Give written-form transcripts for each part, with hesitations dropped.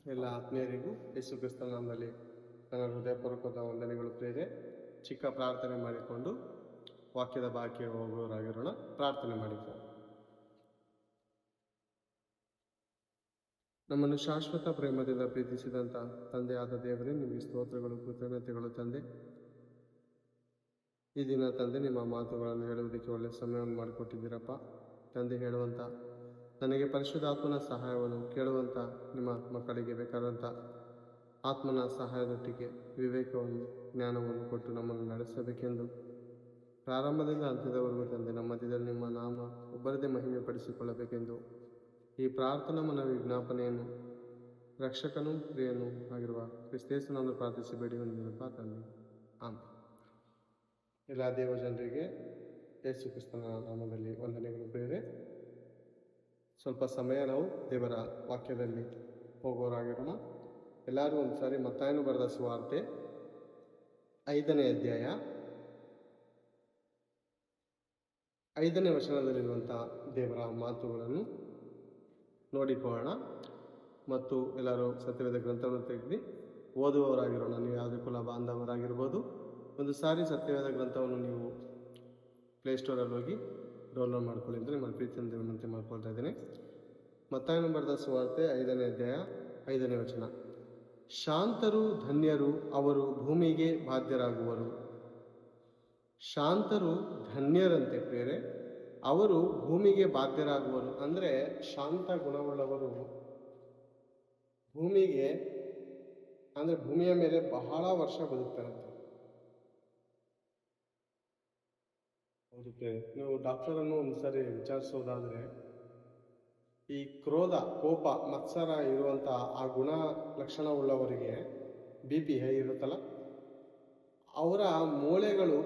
ಎಲ್ಲ ಆತ್ಮೀಯರಿಗೂ ಯೇಸು ಕ್ರಿಸ್ತನ ನಾಮದಲ್ಲಿ ನನ್ನ ಹೃದಯಪೂರ್ವಕದ ವಂದನೆಗಳು ಪ್ರೇರೆ. ಚಿಕ್ಕ ಪ್ರಾರ್ಥನೆ ಮಾಡಿಕೊಂಡು ವಾಕ್ಯದ ಬಾಕಿ ಹೋಗುವವರಾಗಿರೋಣ. ಪ್ರಾರ್ಥನೆ ಮಾಡಿಕೊಂಡು ನಮ್ಮನ್ನು ಶಾಶ್ವತ ಪ್ರೇಮದಿಂದ ಪ್ರೀತಿಸಿದಂಥ ತಂದೆಯಾದ ದೇವರೇ, ನಿಮಗೆ ಸ್ತೋತ್ರಗಳು, ಕೃತಜ್ಞತೆಗಳು ತಂದೆ. ಈ ದಿನ ತಂದೆ ನಿಮ್ಮ ಮಾತುಗಳನ್ನು ಹೇಳುವುದಕ್ಕೆ ಒಳ್ಳೆಯ ಸಮಯವನ್ನು ಮಾಡಿಕೊಟ್ಟಿದ್ದೀರಪ್ಪ ತಂದೆ. ಹೇಳುವಂಥ ನನಗೆ ಪರಿಶುದ್ಧಾತ್ಮನ ಸಹಾಯವನ್ನು ಕೇಳುವಂಥ ನಿಮ್ಮ ಮಕ್ಕಳಿಗೆ ಬೇಕಾದಂಥ ಆತ್ಮನ ಸಹಾಯದೊಟ್ಟಿಗೆ ವಿವೇಕವನ್ನು, ಜ್ಞಾನವನ್ನು ಕೊಟ್ಟು ನಮ್ಮನ್ನು ನಡೆಸಬೇಕೆಂದು ಪ್ರಾರಂಭದಿಂದ ಅಂತ್ಯದವರೆಗೂ ತಂದೆ ನಮ್ಮ ಮಧ್ಯದಲ್ಲಿ ನಿಮ್ಮ ನಾಮ ಒಬ್ಬರದೇ ಮಹಿಮೆ ಪಡಿಸಿಕೊಳ್ಳಬೇಕೆಂದು ಈ ಪ್ರಾರ್ಥನಾ ಮನವಿ ವಿಜ್ಞಾಪನೆಯನ್ನು ರಕ್ಷಕನೂ ಪ್ರಿಯನೂ ಆಗಿರುವ ಕ್ರಿಸ್ತೇಸನನ್ನು ಪ್ರಾರ್ಥಿಸಿ ಬೇಡಿ ಹೊಂದಿದಪ್ಪ ತಂದೆ. ಆಮೇಲೆ ಎಲ್ಲ ದೇವಜನರಿಗೆ ಯೇಸು ಕ್ರಿಸ್ತನ ನಾಮದಲ್ಲಿ ವಂದನೆಗಳು ಪ್ರೇರೆ. ಸ್ವಲ್ಪ ಸಮಯ ನಾವು ದೇವರ ವಾಕ್ಯದಲ್ಲಿ ಹೋಗೋರಾಗಿರೋಣ. ಎಲ್ಲರೂ ಒಂದು ಸಾರಿ ಮತ್ತಾಯನು ಬರೆದ ಸುವಾರ್ತೆ 5ನೇ ಅಧ್ಯಾಯ 5ನೇ ವಚನದಲ್ಲಿರುವಂಥ ದೇವರ ಮಾತುಗಳನ್ನು ನೋಡಿಕೊಳ್ಳೋಣ. ಮತ್ತು ಎಲ್ಲರೂ ಸತ್ಯವೇದ ಗ್ರಂಥವನ್ನು ತೆಗೆದು ಓದುವವರಾಗಿರೋಣ. ನೀವು ಯಾವುದೇ ಕುಲ ಬಾಂಧವರಾಗಿರ್ಬೋದು. ಒಂದು ಸಾರಿ ಸತ್ಯವೇದ ಗ್ರಂಥವನ್ನು ನೀವು ಪ್ಲೇಸ್ಟೋರಲ್ಲಿ ಹೋಗಿ ಡೌನ್ಲೋಡ್ ಮಾಡ್ಕೊಳ್ಳಿ ಅಂತ ನಿಮ್ಮ ಪ್ರೀತಿಯಿಂದ ವಿನಂತಿ ಮಾಡ್ಕೊಳ್ತಾ ಇದ್ದೇನೆ. ಮತ್ತಾಯನು ಬರೆದ ಸುವಾರ್ತೆ 5ನೇ ಅಧ್ಯಾಯ 5ನೇ ವಚನ. ಶಾಂತರು ಧನ್ಯರು, ಅವರು ಭೂಮಿಗೆ ಬಾಧ್ಯರಾಗುವರು. ಶಾಂತರು ಧನ್ಯರಂತೆ ಪ್ರೇರೆ, ಅವರು ಭೂಮಿಗೆ ಬಾಧ್ಯರಾಗುವರು. ಅಂದರೆ ಶಾಂತ ಗುಣವುಳ್ಳವರು ಭೂಮಿಗೆ, ಅಂದರೆ ಭೂಮಿಯ ಮೇಲೆ ಬಹಳ ವರ್ಷ ಬದುಕ್ತಾರಂತೆ. ಹೌದು ಪ್ರೇರೆ, ನೀವು ಡಾಕ್ಟರನ್ನು ಒಂದ್ಸರಿ ವಿಚಾರಿಸೋದಾದರೆ ಈ ಕ್ರೋಧ, ಕೋಪ, ಮತ್ಸರ ಇರುವಂಥ ಆ ಗುಣ ಲಕ್ಷಣವುಳ್ಳವರಿಗೆ BP ಹೈ ಇರುತ್ತಲ್ಲ, ಅವರ ಮೂಳೆಗಳು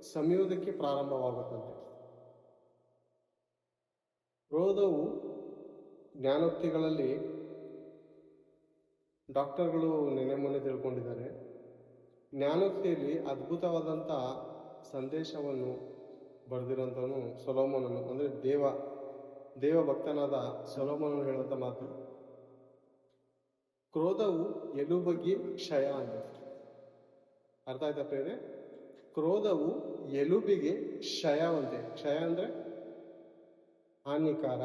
ಸಮಿಯುವುದಕ್ಕೆ ಪ್ರಾರಂಭವಾಗುತ್ತಂತೆ. ಕ್ರೋಧವು ಜ್ಞಾನೋಕ್ತಿಗಳಲ್ಲಿ ಡಾಕ್ಟರ್ಗಳು ನೆನೆ ಮೊನ್ನೆ ತಿಳ್ಕೊಂಡಿದ್ದಾರೆ. ಜ್ಞಾನೋಕ್ತಿಯಲ್ಲಿ ಅದ್ಭುತವಾದಂಥ ಸಂದೇಶವನ್ನು ಬರೆದಿರೋಂಥವನು ಸೊಲೊಮೋನನು, ಅಂದರೆ ದೇವ ಭಕ್ತನಾದ ಸೊಲೊಮೋನನು ಹೇಳುವಂಥ ಮಾತು, ಕ್ರೋಧವು ಎಲುಬಿಗೆ ಕ್ಷಯ ಅಂತ. ಅರ್ಥ ಆಯ್ತಾ ಪ್ರೇರೆ? ಕ್ರೋಧವು ಎಲುಬಿಗೆ ಕ್ಷಯವಂತೆ. ಕ್ಷಯ ಅಂದರೆ ಹಾನಿಕಾರ,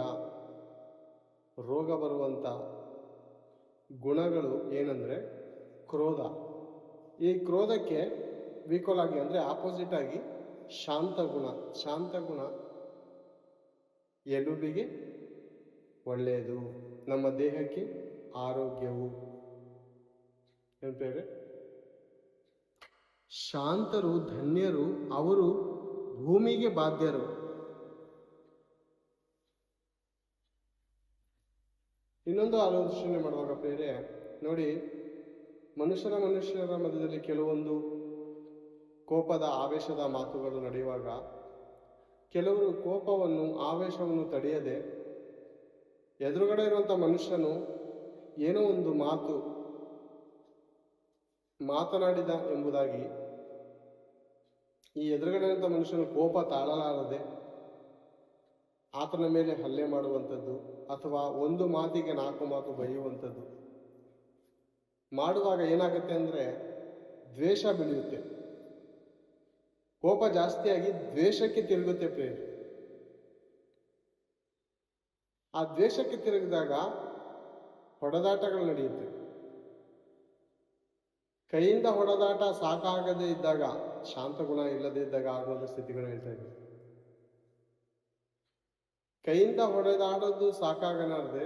ರೋಗ ಬರುವಂಥ ಗುಣಗಳು ಏನಂದರೆ ಕ್ರೋಧ. ಈ ಕ್ರೋಧಕ್ಕೆ ಈಕ್ವಲ್ ಆಗಿ, ಅಂದರೆ ಆಪೋಸಿಟ್ ಆಗಿ ಶಾಂತ ಗುಣ ಎಲುಬಿಗೆ ಒಳ್ಳೆಯದು, ನಮ್ಮ ದೇಹಕ್ಕೆ ಆರೋಗ್ಯವು. ಏನು ಬೇರೆ? ಶಾಂತರು ಧನ್ಯರು, ಅವರು ಭೂಮಿಗೆ ಬಾಧ್ಯರು. ಇನ್ನೊಂದು ಆಲೋಚನೆ ಮಾಡುವಾಗ ಬೇರೆ ನೋಡಿ, ಮನುಷ್ಯರ ಮಧ್ಯದಲ್ಲಿ ಕೆಲವೊಂದು ಕೋಪದ, ಆವೇಶದ ಮಾತುಗಳು ನಡೆಯುವಾಗ ಕೆಲವರು ಕೋಪವನ್ನು, ಆವೇಶವನ್ನು ತಡೆಯದೆ ಎದುರುಗಡೆ ಇರುವಂಥ ಮನುಷ್ಯನು ಏನೋ ಒಂದು ಮಾತನಾಡಿದ ಎಂಬುದಾಗಿ ಈ ಎದುರುಗಡೆ ಇರುವಂಥ ಮನುಷ್ಯನು ಕೋಪ ತಾಳಲಾರದೆ ಆತನ ಮೇಲೆ ಹಲ್ಲೆ ಮಾಡುವಂಥದ್ದು, ಅಥವಾ ಒಂದು ಮಾತಿಗೆ 4 ಮಾತು ಬೈಯುವಂಥದ್ದು ಮಾಡುವಾಗ ಏನಾಗುತ್ತೆ ಅಂದರೆ ದ್ವೇಷ ಬೆಳೆಯುತ್ತೆ. ಕೋಪ ಜಾಸ್ತಿಯಾಗಿ ದ್ವೇಷಕ್ಕೆ ತಿರುಗುತ್ತೆ ಪ್ರೇಮ. ಆ ದ್ವೇಷಕ್ಕೆ ತಿರುಗಿದಾಗ ಹೊಡೆದಾಟಗಳು ನಡೆಯುತ್ತೆ. ಕೈಯಿಂದ ಹೊಡೆದಾಟ ಸಾಕಾಗದೇ ಇದ್ದಾಗ, ಶಾಂತ ಗುಣ ಇಲ್ಲದೇ ಇದ್ದಾಗ ಆಗುವಂಥ ಸ್ಥಿತಿಗಳು ಹೇಳ್ತಾ ಇದ್ದೀವಿ. ಕೈಯಿಂದ ಹೊಡೆದಾಡೋದು ಸಾಕಾಗಲಾರದೆ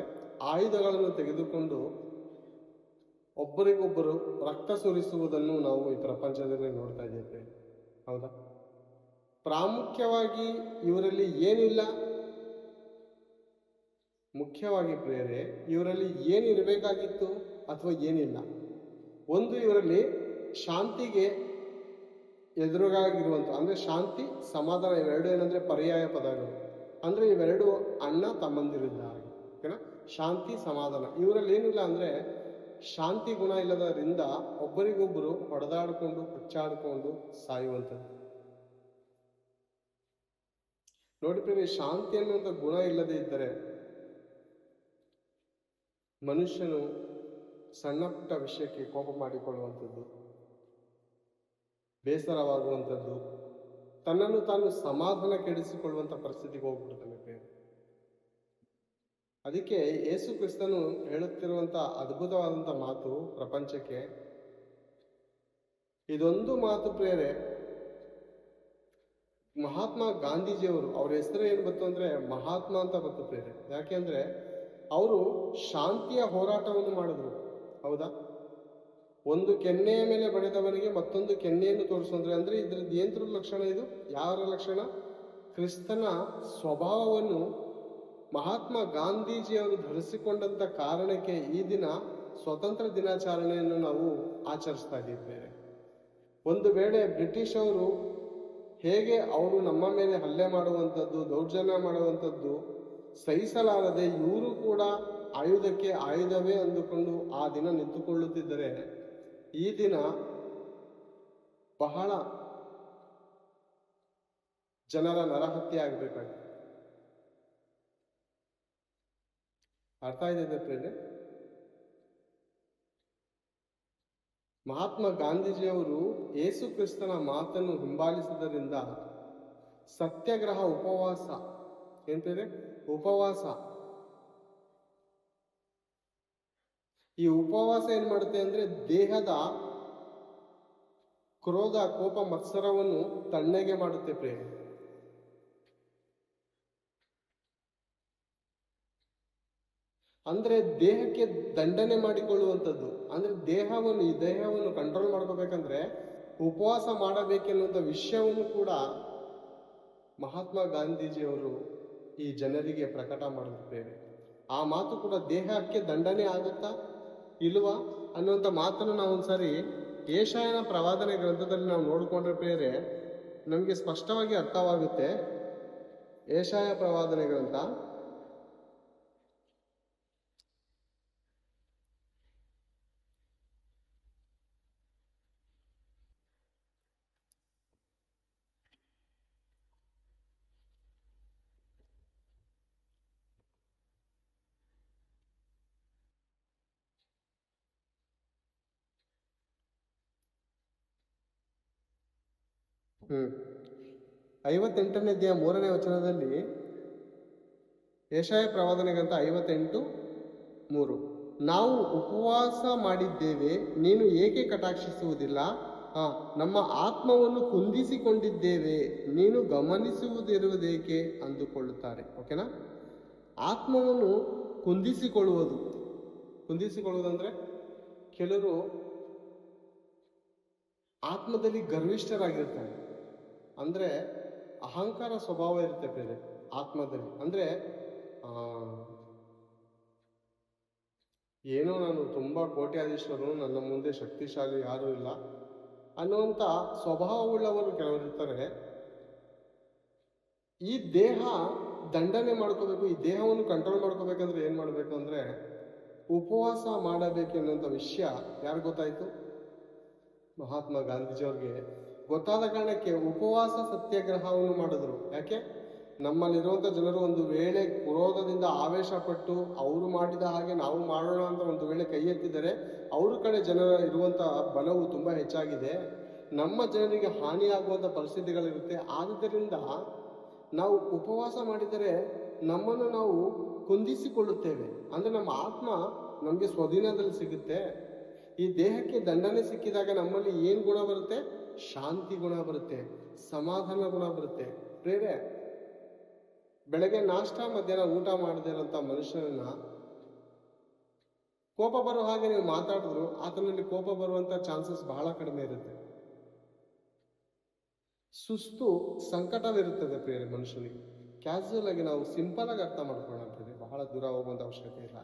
ಆಯುಧಗಳನ್ನು ತೆಗೆದುಕೊಂಡು ಒಬ್ಬರಿಗೊಬ್ಬರು ರಕ್ತ ಸುರಿಸುವುದನ್ನು ನಾವು ಈ ಪ್ರಪಂಚದಲ್ಲಿ ನೋಡ್ತಾ ಇದ್ದೇವೆ. ಹೌದಾ? ಪ್ರಾಮುಖ್ಯವಾಗಿ ಇವರಲ್ಲಿ ಏನಿಲ್ಲ, ಮುಖ್ಯವಾಗಿ ಪ್ರೇರೆ ಇವರಲ್ಲಿ ಏನಿರಬೇಕಾಗಿತ್ತು ಅಥವಾ ಏನಿಲ್ಲ. ಒಂದು, ಇವರಲ್ಲಿ ಶಾಂತಿಗೆ ಎದುರುಗಾಗಿರುವಂಥ, ಅಂದರೆ ಶಾಂತಿ, ಸಮಾಧಾನ, ಇವೆರಡು ಏನಂದರೆ ಪರ್ಯಾಯ ಪದಗಳು. ಅಂದರೆ ಇವೆರಡು ಅಣ್ಣ ತಮ್ಮಂದಿರಿದ್ದಾರೆ. ಓಕೆನಾ? ಶಾಂತಿ, ಸಮಾಧಾನ. ಇವರಲ್ಲಿ ಏನಿಲ್ಲ ಅಂದರೆ ಶಾಂತಿ ಗುಣ ಇಲ್ಲದರಿಂದ ಒಬ್ಬರಿಗೊಬ್ಬರು ಹೊಡೆದಾಡಿಕೊಂಡು ಹುಚ್ಚಾಡಿಕೊಂಡು ಸಾಯುವಂಥದ್ದು. ನೋಡಿ ಪ್ರೇಮಿ, ಶಾಂತಿ ಅನ್ನುವಂಥ ಗುಣ ಇಲ್ಲದೆ ಇದ್ದರೆ ಮನುಷ್ಯನು ಸಣ್ಣ ಪುಟ್ಟ ವಿಷಯಕ್ಕೆ ಕೋಪ ಮಾಡಿಕೊಳ್ಳುವಂಥದ್ದು, ಬೇಸರವಾಗುವಂಥದ್ದು, ತನ್ನನ್ನು ತಾನು ಸಮಾಧಾನ ಕೆಡಿಸಿಕೊಳ್ಳುವಂಥ ಪರಿಸ್ಥಿತಿಗೆ ಹೋಗ್ಬಿಡ್ತಾನೆ ಪ್ರಿಯರೇ. ಅದಕ್ಕೆ ಯೇಸು ಕ್ರಿಸ್ತನು ಹೇಳುತ್ತಿರುವಂಥ ಅದ್ಭುತವಾದಂಥ ಮಾತು ಪ್ರಪಂಚಕ್ಕೆ ಇದೊಂದು ಮಾತು ಪ್ರಿಯರೇ. ಮಹಾತ್ಮ ಗಾಂಧೀಜಿಯವರು, ಅವ್ರ ಹೆಸರು ಏನು ಬಂತು ಅಂದ್ರೆ ಮಹಾತ್ಮ ಅಂತ ಬಂತು ಪ್ರಿಯರೇ. ಯಾಕೆಂದ್ರೆ ಅವರು ಶಾಂತಿಯ ಹೋರಾಟವನ್ನು ಮಾಡಿದ್ರು, ಹೌದಾ? ಒಂದು ಕೆನ್ನೆಯ ಮೇಲೆ ಬಡಿದವನಿಗೆ ಮತ್ತೊಂದು ಕೆನ್ನೆಯನ್ನು ತೋರಿಸಂದ್ರೆ ಅಂದ್ರೆ ಇದ್ರದ್ದು ಏನ್ರ ಲಕ್ಷಣ? ಇದು ಯಾರ ಲಕ್ಷಣ? ಕ್ರಿಸ್ತನ ಸ್ವಭಾವವನ್ನು ಮಹಾತ್ಮ ಗಾಂಧೀಜಿಯವರು ಧರಿಸಿಕೊಂಡಂತ ಕಾರಣಕ್ಕೆ ಈ ದಿನ ಸ್ವತಂತ್ರ ದಿನಾಚರಣೆಯನ್ನು ನಾವು ಆಚರಿಸ್ತಾ ಇದ್ದೇವೆ. ಒಂದು ವೇಳೆ ಬ್ರಿಟಿಷ್ ಅವರು ಹೇಗೆ ಅವರು ನಮ್ಮ ಮೇಲೆ ಹಲ್ಲೆ ಮಾಡುವಂಥದ್ದು, ದೌರ್ಜನ್ಯ ಮಾಡುವಂಥದ್ದು ಸಹಿಸಲಾರದೆ ಇವರು ಕೂಡ ಆಯುಧಕ್ಕೆ ಆಯುಧವೇ ಅಂದುಕೊಂಡು ಆ ದಿನ ನಿಂತುಕೊಳ್ಳುತ್ತಿದ್ದರೆ, ಈ ದಿನ ಬಹಳ ಜನರ ನರಹತ್ಯೆ ಆಗಬೇಕಾಗಿದೆ. ಅರ್ಥ ಇದೆ ಪ್ರೇರೆ? ಮಹಾತ್ಮ ಗಾಂಧೀಜಿಯವರು ಯೇಸು ಕ್ರಿಸ್ತನ ಮಾತನ್ನು ಹಿಂಬಾಲಿಸಿದ್ದರಿಂದ ಸತ್ಯಾಗ್ರಹ, ಉಪವಾಸ, ಏನ್ರಿ ಉಪವಾಸ, ಈ ಉಪವಾಸ ಏನ್ ಮಾಡುತ್ತೆ ಅಂದ್ರೆ ದೇಹದ ಕ್ರೋಧ, ಕೋಪ, ಮತ್ಸರವನ್ನು ತಣ್ಣಗೆ ಮಾಡುತ್ತೆ ಪ್ರೇರೆ. ಅಂದ್ರೆ ದೇಹಕ್ಕೆ ದಂಡನೆ ಮಾಡಿಕೊಳ್ಳುವಂಥದ್ದು. ಅಂದ್ರೆ ಈ ದೇಹವನ್ನು ಕಂಟ್ರೋಲ್ ಮಾಡ್ಕೋಬೇಕಂದ್ರೆ ಉಪವಾಸ ಮಾಡಬೇಕೆನ್ನುವಂಥ ವಿಷಯವನ್ನು ಕೂಡ ಮಹಾತ್ಮ ಗಾಂಧೀಜಿಯವರು ಈ ಜನರಿಗೆ ಪ್ರಕಟ ಮಾಡುತ್ತೇವೆ. ಆ ಮಾತು ಕೂಡ ದೇಹಕ್ಕೆ ದಂಡನೆ ಆಗುತ್ತಾ ಇಲ್ವಾ ಅನ್ನುವಂಥ ಮಾತನ್ನು ನಾವು ಒಂದ್ಸರಿ ಯೆಶಾಯನ ಪ್ರವಾದನೆ ಗ್ರಂಥದಲ್ಲಿ ನಾವು ನೋಡಿಕೊಂಡ್ರೆ ಪ್ರಿಯರೇ ನಮಗೆ ಸ್ಪಷ್ಟವಾಗಿ ಅರ್ಥವಾಗುತ್ತೆ. ಯೆಶಾಯ ಪ್ರವಾದನೆ ಗ್ರಂಥ 58ನೇ ಅಧ್ಯಾಯ 3ನೇ ವಚನದಲ್ಲಿ ಯೆಶಾಯ ಪ್ರವಾದನೆ ಗ್ರಂಥ 58:3, ನಾವು ಉಪವಾಸ ಮಾಡಿದ್ದೇವೆ, ನೀನು ಏಕೆ ಕಟಾಕ್ಷಿಸುವುದಿಲ್ಲ? ನಮ್ಮ ಆತ್ಮವನ್ನು ಕುಂದಿಸಿಕೊಂಡಿದ್ದೇವೆ, ನೀನು ಗಮನಿಸುವುದಿರುವುದೇಕೆ ಅಂದುಕೊಳ್ಳುತ್ತಾರೆ. ಓಕೆನಾ? ಆತ್ಮವನ್ನು ಕುಂದಿಸಿಕೊಳ್ಳುವುದಂದ್ರೆ ಕೆಲವರು ಆತ್ಮದಲ್ಲಿ ಗರ್ವಿಷ್ಠರಾಗಿರ್ತಾರೆ. ಅಂದ್ರೆ ಅಹಂಕಾರ ಸ್ವಭಾವ ಇರುತ್ತೆ ಬೇರೆ ಆತ್ಮದಲ್ಲಿ. ಅಂದ್ರೆ ಏನೋ ನಾನು ತುಂಬಾ ಕೋಟ್ಯಾಧೀಶ್ವರನು, ನನ್ನ ಮುಂದೆ ಶಕ್ತಿಶಾಲಿ ಯಾರೂ ಇಲ್ಲ ಅನ್ನುವಂಥ ಸ್ವಭಾವವುಳ್ಳವರು ಕೆಲವರು ಇರ್ತಾರೆ. ಈ ದೇಹ ದಂಡನೆ ಮಾಡ್ಕೋಬೇಕು, ಈ ದೇಹವನ್ನು ಕಂಟ್ರೋಲ್ ಮಾಡ್ಕೋಬೇಕಂದ್ರೆ ಏನ್ ಮಾಡ್ಬೇಕು ಅಂದ್ರೆ ಉಪವಾಸ ಮಾಡಬೇಕು ಅನ್ನುವಂಥ ವಿಷಯ ಯಾರು ಗೊತ್ತಾಯ್ತು? ಮಹಾತ್ಮ ಗಾಂಧೀಜಿಯವ್ರಿಗೆ ಗೊತ್ತಾದ ಕಾರಣಕ್ಕೆ ಉಪವಾಸ ಸತ್ಯಾಗ್ರಹವನ್ನು ಮಾಡಿದ್ರು. ಯಾಕೆ? ನಮ್ಮಲ್ಲಿರುವಂಥ ಜನರು ಒಂದು ವೇಳೆ ಕ್ರೋಧದಿಂದ ಆವೇಶ ಪಟ್ಟು ಅವರು ಮಾಡಿದ ಹಾಗೆ ನಾವು ಮಾಡೋಣ ಅಂತ ಒಂದು ವೇಳೆ ಕೈ ಎತ್ತಿದರೆ ಅವ್ರ ಕಡೆ ಜನರ ಇರುವಂಥ ಬಲವು ತುಂಬ ಹೆಚ್ಚಾಗಿದೆ, ನಮ್ಮ ಜನರಿಗೆ ಹಾನಿಯಾಗುವಂಥ ಪರಿಸ್ಥಿತಿಗಳಿರುತ್ತೆ. ಆದುದರಿಂದ ನಾವು ಉಪವಾಸ ಮಾಡಿದರೆ ನಮ್ಮನ್ನು ನಾವು ಕುಂದಿಸಿಕೊಳ್ಳುತ್ತೇವೆ. ಅಂದರೆ ನಮ್ಮ ಆತ್ಮ ನಮಗೆ ಸ್ವಧೀನದಲ್ಲಿ ಸಿಗುತ್ತೆ. ಈ ದೇಹಕ್ಕೆ ದಂಡನೆ ಸಿಕ್ಕಿದಾಗ ನಮ್ಮಲ್ಲಿ ಏನು ಗುಣ ಬರುತ್ತೆ? ಶಾಂತಿ ಗುಣ ಬರುತ್ತೆ, ಸಮಾಧಾನ ಗುಣ ಬರುತ್ತೆ. ಬೇರೆ ಬೆಳಗ್ಗೆ ನಾಷ್ಟ, ಮಧ್ಯಾಹ್ನ ಊಟ ಮಾಡದೇ ಇರೋಂಥ ಮನುಷ್ಯನನ್ನ ಕೋಪ ಬರೋ ಹಾಗೆ ನೀವು ಮಾತಾಡಿದ್ರು ಆತನಲ್ಲಿ ಕೋಪ ಬರುವಂತ ಚಾನ್ಸಸ್ ಬಹಳ ಕಡಿಮೆ ಇರುತ್ತೆ. ಸುಸ್ತು, ಸಂಕಟವಿರುತ್ತದೆ ಪ್ರಿಯರೇ ಮನುಷ್ಯನಿಗೆ. ಕ್ಯಾಸುವಲ್ ಆಗಿ ನಾವು ಸಿಂಪಲ್ ಆಗಿ ಅರ್ಥ ಮಾಡ್ಕೊಳ್ಳೋಣ ಪ್ರಿಯರೇ, ಬಹಳ ದೂರ ಹೋಗುವಂತ ಅವಶ್ಯಕತೆ ಇಲ್ಲ.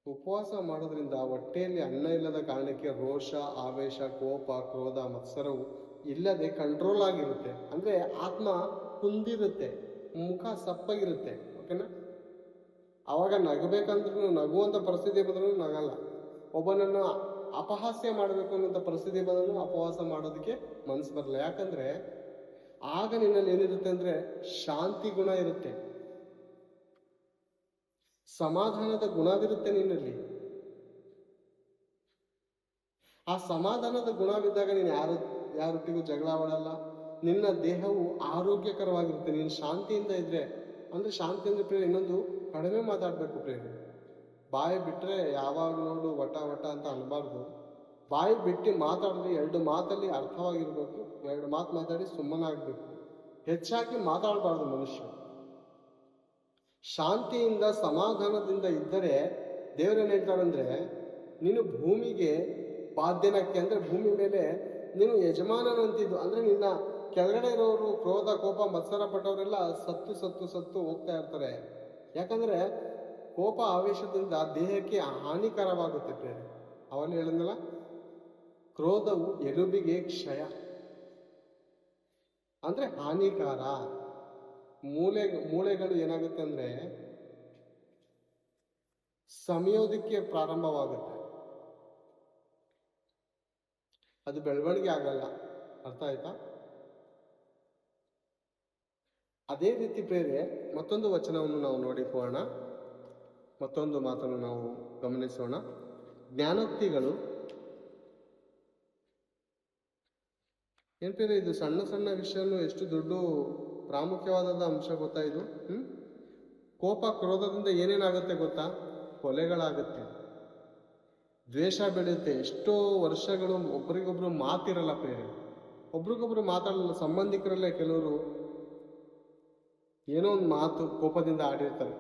ಉಪವಾಸ ಮಾಡೋದ್ರಿಂದ ಹೊಟ್ಟೆಯಲ್ಲಿ ಅನ್ನ ಇಲ್ಲದ ಕಾರಣಕ್ಕೆ ರೋಷ, ಆವೇಶ, ಕೋಪ, ಕ್ರೋಧ, ಮತ್ಸರವು ಇಲ್ಲದೆ ಕಂಟ್ರೋಲ್ ಆಗಿರುತ್ತೆ. ಅಂದ್ರೆ ಆತ್ಮ ಕುಂದಿರುತ್ತೆ, ಮುಖ ಸಪ್ಪಾಗಿರುತ್ತೆ. ಓಕೆನಾ? ಅವಾಗ ನಗಬೇಕಂದ್ರೂ, ನಗುವಂತ ಪರಿಸ್ಥಿತಿ ಬಂದ್ರೂ ನಗಲ್ಲ. ಒಬ್ಬನನ್ನು ಅಪಹಾಸ್ಯ ಮಾಡಬೇಕು ಅನ್ನೋಂಥ ಪರಿಸ್ಥಿತಿ ಬಂದ್ರೂ ಉಪವಾಸ ಮಾಡೋದಕ್ಕೆ ಮನಸ್ಸು ಬರಲ್ಲ. ಯಾಕಂದ್ರೆ ಆಗ ನಿನ್ನಲ್ಲಿ ಏನಿರುತ್ತೆ ಅಂದ್ರೆ ಶಾಂತಿ ಗುಣ ಇರುತ್ತೆ, ಸಮಾಧಾನದ ಗುಣವಿರುತ್ತೆ ನಿನ್ನಲ್ಲಿ. ಆ ಸಮಾಧಾನದ ಗುಣವಿದ್ದಾಗ ನೀನು ಯಾರೊಟ್ಟಿಗೂ ಜಗಳ ಆಡಲ್ಲ, ನಿನ್ನ ದೇಹವು ಆರೋಗ್ಯಕರವಾಗಿರುತ್ತೆ, ನೀನು ಶಾಂತಿಯಿಂದ ಇದ್ರೆ. ಅಂದ್ರೆ ಶಾಂತಿ ಅಂದ್ರೆ ಪ್ರೇರೆ ಇನ್ನೊಂದು ಕಡಿಮೆ ಮಾತಾಡಬೇಕು ಪ್ರೇರೆ. ಬಾಯಿ ಬಿಟ್ಟರೆ ಯಾವಾಗ ನೋಡು ವಟ ವಟ ಅಂತ ಅನ್ಬಾರ್ದು. ಬಾಯಿ ಬಿಟ್ಟು ಮಾತಾಡಿದ್ರೆ 2 ಮಾತಲ್ಲಿ ಅರ್ಥವಾಗಿರ್ಬೇಕು, 2 ಮಾತು ಮಾತಾಡಿ ಸುಮ್ಮನಾಗಬೇಕು. ಹೆಚ್ಚಾಗಿ ಮಾತಾಡಬಾರ್ದು ಮನುಷ್ಯ. ಶಾಂತಿಯಿಂದ ಸಮಾಧಾನದಿಂದ ಇದ್ದರೆ ದೇವರೇನು ಹೇಳ್ತಾರಂದ್ರೆ, ನೀನು ಭೂಮಿಗೆ ಬಾಧ್ಯನಕ್ಕೆ, ಅಂದ್ರೆ ಭೂಮಿ ಮೇಲೆ ನೀನು ಯಜಮಾನನಂತಿದ್ದು. ಅಂದ್ರೆ ನಿನ್ನ ಕೆಳಗಡೆ ಇರೋರು ಕ್ರೋಧ ಕೋಪ ಮತ್ಸರ ಪಟ್ಟವರೆಲ್ಲ ಸತ್ತು ಸತ್ತು ಸತ್ತು ಹೋಗ್ತಾ ಇರ್ತಾರೆ. ಯಾಕಂದ್ರೆ ಕೋಪ ಆವೇಶದಿಂದ ದೇಹಕ್ಕೆ ಹಾನಿಕರವಾಗುತ್ತೆ ಪ್ರೇರೆ. ಅವನು ಹೇಳಿದ್ನಲ್ಲ, ಕ್ರೋಧವು ಎಲುಬಿಗೆ ಕ್ಷಯ ಅಂದ್ರೆ ಹಾನಿಕಾರ. ಮೂಳೆಗಳು ಏನಾಗುತ್ತೆ ಅಂದ್ರೆ ಸಮಯೋದಕ್ಕೆ ಪ್ರಾರಂಭವಾಗುತ್ತೆ, ಅದು ಬೆಳವಣಿಗೆ ಆಗಲ್ಲ. ಅರ್ಥ ಆಯ್ತಾ? ಅದೇ ರೀತಿ ಬೇರೆ ಮತ್ತೊಂದು ವಚನವನ್ನು ನಾವು ನೋಡಿಕೊಳ್ಳೋಣ, ಮತ್ತೊಂದು ಮಾತನ್ನು ನಾವು ಗಮನಿಸೋಣ. ಜ್ಞಾನೋಕ್ತಿಗಳು ಏನ್ ಬೇರೆ, ಇದು ಸಣ್ಣ ಸಣ್ಣ ವಿಷಯನು ಎಷ್ಟು ದೊಡ್ಡ ಪ್ರಾಮುಖ್ಯವಾದ ಅಂಶ ಗೊತ್ತಾ ಇದು. ಕೋಪ ಕ್ರೋಧದಿಂದ ಏನೇನಾಗುತ್ತೆ ಗೊತ್ತಾ? ಕೊಲೆಗಳಾಗುತ್ತೆ, ದ್ವೇಷ ಬೆಳೆಯುತ್ತೆ. ಎಷ್ಟೋ ವರ್ಷಗಳು ಒಬ್ರಿಗೊಬ್ರು ಮಾತಿರಲ್ಲ ಪ್ರೇರೆ, ಒಬ್ರಿಗೊಬ್ರು ಮಾತಾಡಲ್ಲ. ಸಂಬಂಧಿಕರಲ್ಲೇ ಕೆಲವರು ಏನೋ ಒಂದು ಮಾತು ಕೋಪದಿಂದ ಆಡಿರ್ತಾರೆ,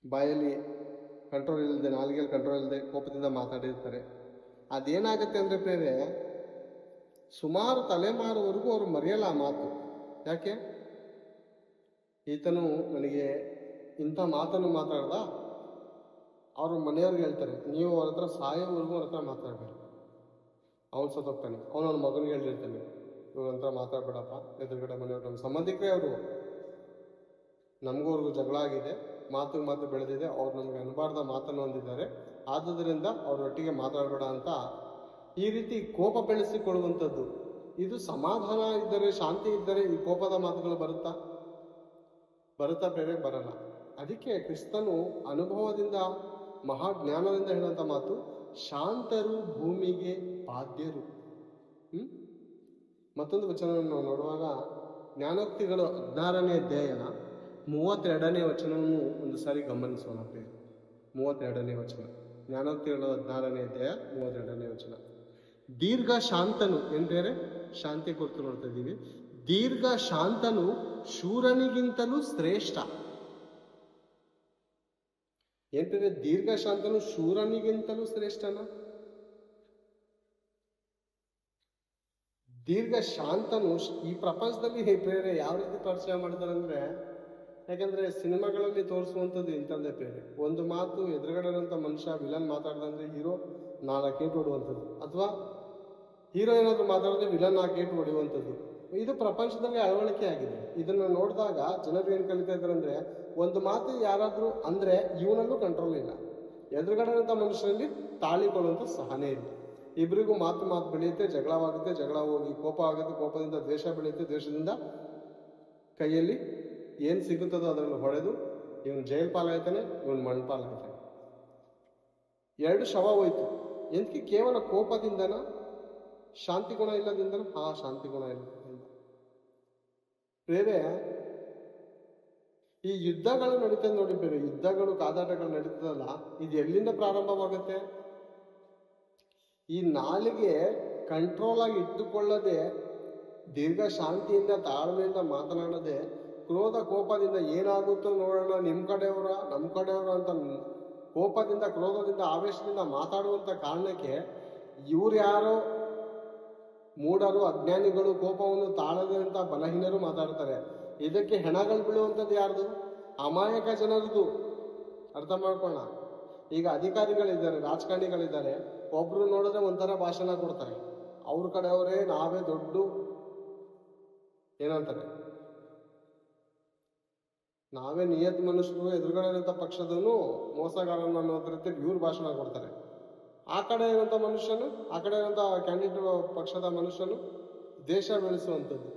ಬಾಯಲ್ಲಿ ಕಂಟ್ರೋಲ್ ಇಲ್ಲದೆ, ನಾಲಿಗೆಯಲ್ಲಿ ಕಂಟ್ರೋಲ್ ಇಲ್ಲದೆ ಕೋಪದಿಂದ ಮಾತಾಡಿರ್ತಾರೆ. ಅದೇನಾಗುತ್ತೆ ಅಂದ್ರೆ ಬೇರೆ ಸುಮಾರು ತಲೆಮಾರುವರೆಗೂ ಅವರು ಮರೆಯಲ್ಲ ಆ ಮಾತು. ಯಾಕೆ? ಈತನು ನನಗೆ ಇಂಥ ಮಾತನ್ನು ಮಾತಾಡ್ದ, ಅವರು ಮನೆಯವ್ರಿಗೆ ಹೇಳ್ತಾರೆ, ನೀವು ಅವ್ರ ಹತ್ರ ಸಾಯೋವರೆಗೂ ಅವ್ರ ಹತ್ರ ಮಾತಾಡ್ಬೇಡಿ, ಅವನು ಸತ್ತೋಗ್ತಾನೆ. ಅವನ ಮಗನಿಗೆ ಹೇಳಿರ್ತಾನೆ, ಇವ್ರ ಹತ್ರ ಮಾತಾಡ್ಬೇಡಪ್ಪ, ಎದುರುಗಡೆ ಮನೆಯವ್ರು ನಮ್ಮ ಸಂಬಂಧಿಕರೇ ಅವರು, ನಮಗೂ ಅವ್ರಿಗೂ ಜಗಳ ಆಗಿದೆ, ಮಾತು ಬೆಳೆದಿದೆ, ಅವ್ರು ನಮ್ಗೆ ಅನ್ಬಾರ್ದ ಮಾತನ್ನು ಹೊಂದಿದ್ದಾರೆ, ಆದುದರಿಂದ ಅವರೊಟ್ಟಿಗೆ ಮಾತಾಡಬೇಡ ಅಂತ ಈ ರೀತಿ ಕೋಪ ಬೆಳೆಸಿಕೊಳ್ಳುವಂಥದ್ದು. ಇದು ಸಮಾಧಾನ ಇದ್ದರೆ, ಶಾಂತಿ ಇದ್ದರೆ ಈ ಕೋಪದ ಮಾತುಗಳು ಬರುತ್ತಾ ಬೇರೆ ಬರಲ್ಲ. ಅದಕ್ಕೆ ಕ್ರಿಸ್ತನು ಅನುಭವದಿಂದ ಮಹಾಜ್ಞಾನದಿಂದ ಹೇಳುವಂಥ ಮಾತು, ಶಾಂತರು ಭೂಮಿಗೆ ಬಾಧ್ಯರು. ಮತ್ತೊಂದು ವಚನವನ್ನು ನಾವು ನೋಡುವಾಗ ಜ್ಞಾನೋಕ್ತಿಗಳು 16ನೇ ಅಧ್ಯಾಯ 32ನೇ ವಚನವನ್ನು ಒಂದು ಸಾರಿ ಗಮನಿಸೋಣ. 32ನೇ ವಚನ, ಜ್ಞಾನೋಕ್ತಿಗಳು 16ನೇ ಅಧ್ಯಾಯ 32ನೇ ವಚನ. ದೀರ್ಘ ಶಾಂತನು ಎಂದರೆ ಶಾಂತಿ ಕುರಿತು ನೋಡ್ತಾ ಇದ್ದೀವಿ. ದೀರ್ಘ ಶಾಂತನು ಶೂರನಿಗಿಂತಲೂ ಶ್ರೇಷ್ಠ. ಎಂದರೆ ದೀರ್ಘ ಶಾಂತನು ಶೂರನಿಗಿಂತಲೂ ಶ್ರೇಷ್ಠನ? ದೀರ್ಘ ಶಾಂತನು ಈ ಪ್ರಪಂಚದಲ್ಲಿ ಬೇರೆ ಯಾವ ರೀತಿ ಪರಿಚಯ ಮಾಡ್ತಾರೆ ಅಂದ್ರೆ, ಯಾಕಂದ್ರೆ ಸಿನಿಮಾಗಳಲ್ಲಿ ತೋರಿಸುವಂಥದ್ದು ಇಂಥದ್ದೇ ಬೇರೆ. ಒಂದು ಮಾತು ಎದುರುಗಡೆ ಇರುವಂಥ ಮನುಷ್ಯ ವಿಲನ್ ಮಾತಾಡ್ದಂದ್ರೆ ಹೀರೋ 4 ಏಟು ಹೊಡುವಂಥದ್ದು, ಅಥವಾ ಹೀರೋ ಏನಾದ್ರು ಮಾತಾಡಿದ್ರೆ ವಿಲನ್ 4 ಏಟು ಹೊಡೆಯುವಂಥದ್ದು. ಇದು ಪ್ರಪಂಚದಲ್ಲಿ ಅಳವಡಿಕೆ ಆಗಿದೆ. ಇದನ್ನು ನೋಡಿದಾಗ ಜನರು ಏನು ಕಲಿತಾ ಇದ್ದಾರೆ ಅಂದ್ರೆ, ಒಂದು ಮಾತು ಯಾರಾದ್ರೂ ಅಂದ್ರೆ ಇವನಲ್ಲೂ ಕಂಟ್ರೋಲ್ ಇಲ್ಲ, ಎದುರುಗಡೆ ಇರುವಂಥ ಮನುಷ್ಯನಲ್ಲಿ ತಾಳಿಕೊಳ್ಳುವಂಥ ಸಹನೆ ಇಲ್ಲ. ಇಬ್ಬರಿಗೂ ಮಾತು ಬೆಳೆಯುತ್ತೆ, ಜಗಳವಾಗುತ್ತೆ, ಜಗಳ ಹೋಗಿ ಕೋಪ ಆಗುತ್ತೆ, ಕೋಪದಿಂದ ದ್ವೇಷ ಬೆಳೆಯುತ್ತೆ, ದ್ವೇಷದಿಂದ ಕೈಯಲ್ಲಿ ಏನು ಸಿಗುತ್ತದೋ ಅದರಲ್ಲಿ ಹೊಡೆದು ಇವನು ಜೈಲ್ ಪಾಲಾಯ್ತಾನೆ, ಇವನು ಮಣ್ಣು ಪಾಲಾಯ್ತಾನೆ. 2 ಶವ ಹೋಯ್ತು. ಎಂದಕ್ಕೆ? ಕೇವಲ ಕೋಪದಿಂದನ? ಶಾಂತಿ ಗುಣ ಇಲ್ಲದಿಂದನ? ಶಾಂತಿ ಗುಣ ಇಲ್ಲ. ಬೇರೆ ಈ ಯುದ್ಧಗಳು ನಡೀತದೆ ನೋಡಿ ಬೇರೆ, ಯುದ್ಧಗಳು ಕಾದಾಟಗಳು ನಡೀತದಲ್ಲ, ಇದು ಎಲ್ಲಿಂದ ಪ್ರಾರಂಭವಾಗುತ್ತೆ? ಈ ನಾಲಿಗೆ ಕಂಟ್ರೋಲ್ ಆಗಿ ಇಟ್ಟುಕೊಳ್ಳದೆ, ದೀರ್ಘ ಶಾಂತಿಯಿಂದ ತಾಳ್ಮೆಯಿಂದ ಮಾತನಾಡದೆ, ಕ್ರೋಧ ಕೋಪದಿಂದ ಏನಾಗುತ್ತೋ ನೋಡೋಣ, ನಿಮ್ಮ ಕಡೆಯವರ ನಮ್ಮ ಕಡೆಯವರ ಅಂತ ಕೋಪದಿಂದ ಕ್ರೋಧದಿಂದ ಆವೇಶದಿಂದ ಮಾತಾಡುವಂಥ ಕಾರಣಕ್ಕೆ ಇವ್ರು ಯಾರೋ ಮೂಢರು ಅಜ್ಞಾನಿಗಳು, ಕೋಪವನ್ನು ತಾಳದಂಥ ಬಲಹೀನರು ಮಾತಾಡ್ತಾರೆ. ಇದಕ್ಕೆ ಹೆಣಗಳು ಬೀಳುವಂಥದ್ದು ಯಾರ್ದು? ಅಮಾಯಕ ಜನರದು. ಅರ್ಥ ಮಾಡ್ಕೊಳ್ಳೋಣ. ಈಗ ಅಧಿಕಾರಿಗಳಿದ್ದಾರೆ, ರಾಜಕಾರಣಿಗಳಿದ್ದಾರೆ, ಒಬ್ರು ನೋಡಿದ್ರೆ ಒಂಥರ ಭಾಷಣ ಕೊಡ್ತಾರೆ, ಅವ್ರ ಕಡೆಯವರೇ ನಾವೇ ದೊಡ್ಡ ಏನಂತಾರೆ, ನಾವೇ ನಿಯತ್ ಮನುಷ್ಯರು, ಎದುರುಗಡೆ ಇರುವಂಥ ಪಕ್ಷದವನು ಮೋಸಗಾರನ ಅನ್ನೋದ್ರತೆ ಇವ್ರು ಭಾಷಣ ಕೊಡ್ತಾರೆ. ಆ ಕಡೆ ಇರುವಂಥ ಮನುಷ್ಯನು, ಆ ಕಡೆ ಇರುವಂಥ ಕ್ಯಾಂಡಿಡೇಟ್ ಪಕ್ಷದ ಮನುಷ್ಯನು ದೇಶ ಬೆಳೆಸುವಂಥದ್ದು.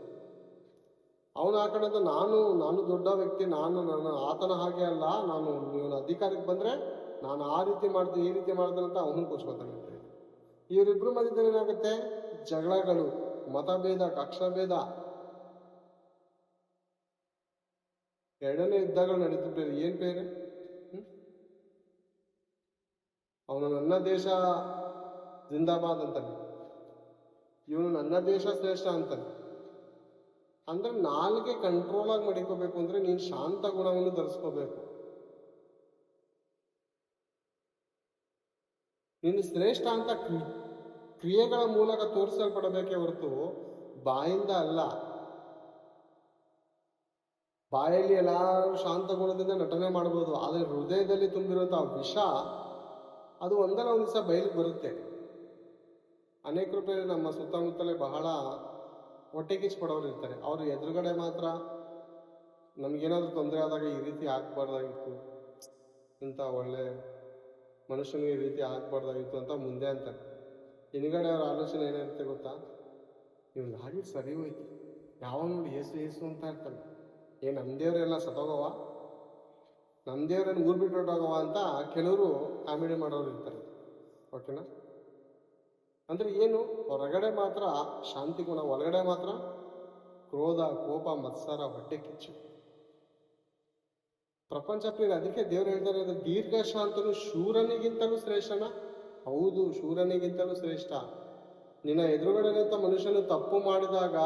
ಅವನು ಹಾಕೊಂಡಂತ ನಾನು ದೊಡ್ಡ ವ್ಯಕ್ತಿ, ನಾನು ಆತನ ಹಾಗೆ ಅಲ್ಲ, ನಾನು ಇವನ ಅಧಿಕಾರಕ್ಕೆ ಬಂದರೆ ನಾನು ಆ ರೀತಿ ಮಾಡ್ತೀನಿ ಈ ರೀತಿ ಮಾಡ್ತೀನಿ ಅಂತ ಅವನು ಕೂರ್ಸ್ಕೊತಾನೆ. ಇವರಿಬ್ಬರು ಮಧ್ಯದಲ್ಲಿ ಏನಾಗುತ್ತೆ? ಜಗಳಗಳು, ಮತಭೇದ, ಕಕ್ಷಾಭೇದ, ಎರಡನೇ ಯುದ್ಧಗಳು ನಡೀತಿದ್ದಾರೆ. ಏನು ಬೇರೆ? ಅವನು ನನ್ನ ದೇಶ ಜಿಂದಾಬಾದ್ ಅಂತಾನೆ, ಇವನು ನನ್ನ ದೇಶ ಶ್ರೇಷ್ಠ ಅಂತಾನೆ. ಅಂದ್ರೆ ನಾಲ್ಗೆ ಕಂಟ್ರೋಲ್ ಆಗಿ ಮಡಿಕೋಬೇಕು ಅಂದ್ರೆ ನೀನು ಶಾಂತ ಗುಣವನ್ನು ಧರಿಸ್ಕೋಬೇಕು. ನೀನು ಶ್ರೇಷ್ಠ ಅಂತ ಕ್ರಿಯೆಗಳ ಮೂಲಕ ತೋರಿಸಲ್ಪಡಬೇಕೇ ಹೊರತು ಬಾಯಿಂದ ಅಲ್ಲ. ಬಾಯಲ್ಲಿ ಎಲ್ಲರೂ ಶಾಂತ ಗುಣದಿಂದ ನಟನೆ ಮಾಡ್ಬೋದು, ಆದರೆ ಹೃದಯದಲ್ಲಿ ತುಂಬಿರುವಂತಹ ವಿಷ ಅದು ಒಂದಲ್ಲ ಒಂದು ದಿವಸ ಬಯಲಿಗೆ ಬರುತ್ತೆ. ಅನೇಕ ರೂಪಾಯಿ ನಮ್ಮ ಸುತ್ತಮುತ್ತಲೇ ಬಹಳ ಹೊಟ್ಟೆ ಕಿಚ್ಚು ಇರ್ತಾರೆ. ಅವರು ಎದುರುಗಡೆ ಮಾತ್ರ ನಮಗೇನಾದ್ರೂ ತೊಂದರೆ ಆದಾಗ ಈ ರೀತಿ ಆಗ್ಬಾರ್ದಾಗಿತ್ತು, ಇಂಥ ಒಳ್ಳೆ ಮನುಷ್ಯನಿಗೆ ಈ ರೀತಿ ಆಗ್ಬಾರ್ದಾಗಿತ್ತು ಅಂತ ಮುಂದೆ ಅಂತಾರೆ. ಹಿಂದ್ಗಡೆ ಅವ್ರ ಆಲೋಚನೆ ಏನಿರುತ್ತೆ ಗೊತ್ತಾ? ಇವ್ನು ಹಾಗೆ ಸರಿ ಹೋಯ್ತು, ಯಾವ ನೋಡಿ ಏಸು ಅಂತ ಇರ್ತಾನೆ. ನಮ್ಮ ದೇವರೆಲ್ಲ ಸತ್ತೋಗವ, ನಮ್ಮ ದೇವ್ರೇನು ಊರು ಬಿಟ್ಟು ಹೊಟ್ಟೋಗವ ಅಂತ ಕೆಲವರು ಕಾಮಿಡಿ ಮಾಡೋರು ಇರ್ತಾರೆ. ಓಕೆನಾ? ಅಂದ್ರೆ ಏನು? ಹೊರಗಡೆ ಮಾತ್ರ ಶಾಂತಿ ಗುಣ, ಒಳಗಡೆ ಮಾತ್ರ ಕ್ರೋಧ, ಕೋಪ, ಮತ್ಸರ, ಹೊಟ್ಟೆ ಕಿಚ್ಚು, ಪ್ರಪಂಚ ಪ್ರಿಯ. ಅದಕ್ಕೆ ದೇವ್ರು ಹೇಳ್ತಾರೆ, ಅದು ದೀರ್ಘ ಶಾಂತನು ಶೂರನಿಗಿಂತಲೂ ಶ್ರೇಷ್ಠನ. ಹೌದು, ಶೂರನಿಗಿಂತಲೂ ಶ್ರೇಷ್ಠ. ನಿನ್ನ ಎದುರುಗಡೆನಂತ ಮನುಷ್ಯನು ತಪ್ಪು ಮಾಡಿದಾಗ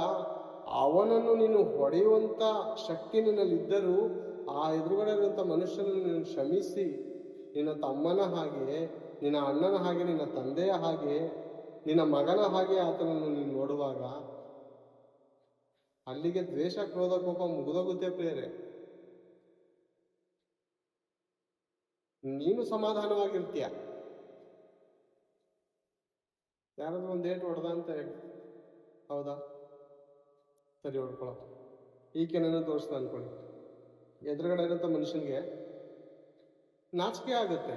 ಅವನನ್ನು ನೀನು ಹೊಡೆಯುವಂತ ಶಕ್ತಿ ನಿನ್ನಲ್ಲಿದ್ದರೂ ಆ ಎದುರುಗಡೆ ಇರುವಂತ ಮನುಷ್ಯನನ್ನು ನೀನು ಕ್ಷಮಿಸಿ, ನಿನ್ನ ತಮ್ಮನ ಹಾಗೆ, ನಿನ್ನ ಅಣ್ಣನ ಹಾಗೆ, ನಿನ್ನ ತಂದೆಯ ಹಾಗೆ, ನಿನ್ನ ಮಗನ ಹಾಗೆ ಆತನನ್ನು ನೀನು ನೋಡುವಾಗ ಅಲ್ಲಿಗೆ ದ್ವೇಷ, ಕ್ರೋಧ, ಕೋಪ ಮುಗಿದೋಗುತ್ತೆ ಪ್ರಿಯರೇ. ನೀನು ಸಮಾಧಾನವಾಗಿರ್ತೀಯ. ಯಾರಾದ್ರೂ ಒಂದು ಏಟು ಹೊಡೆದ ಅಂತ ಹೇಳಿ, ಹೌದಾ, ಸರಿ ಹೊಡ್ಕೊಳ, ಈಕೆನನ್ನು ತೋರಿಸ್ತಾ ಅನ್ಕೊಳ್ಳಿ. ಎದುರುಗಡೆ ಇರೋಂಥ ಮನುಷ್ಯನಿಗೆ ನಾಚಿಕೆ ಆಗುತ್ತೆ.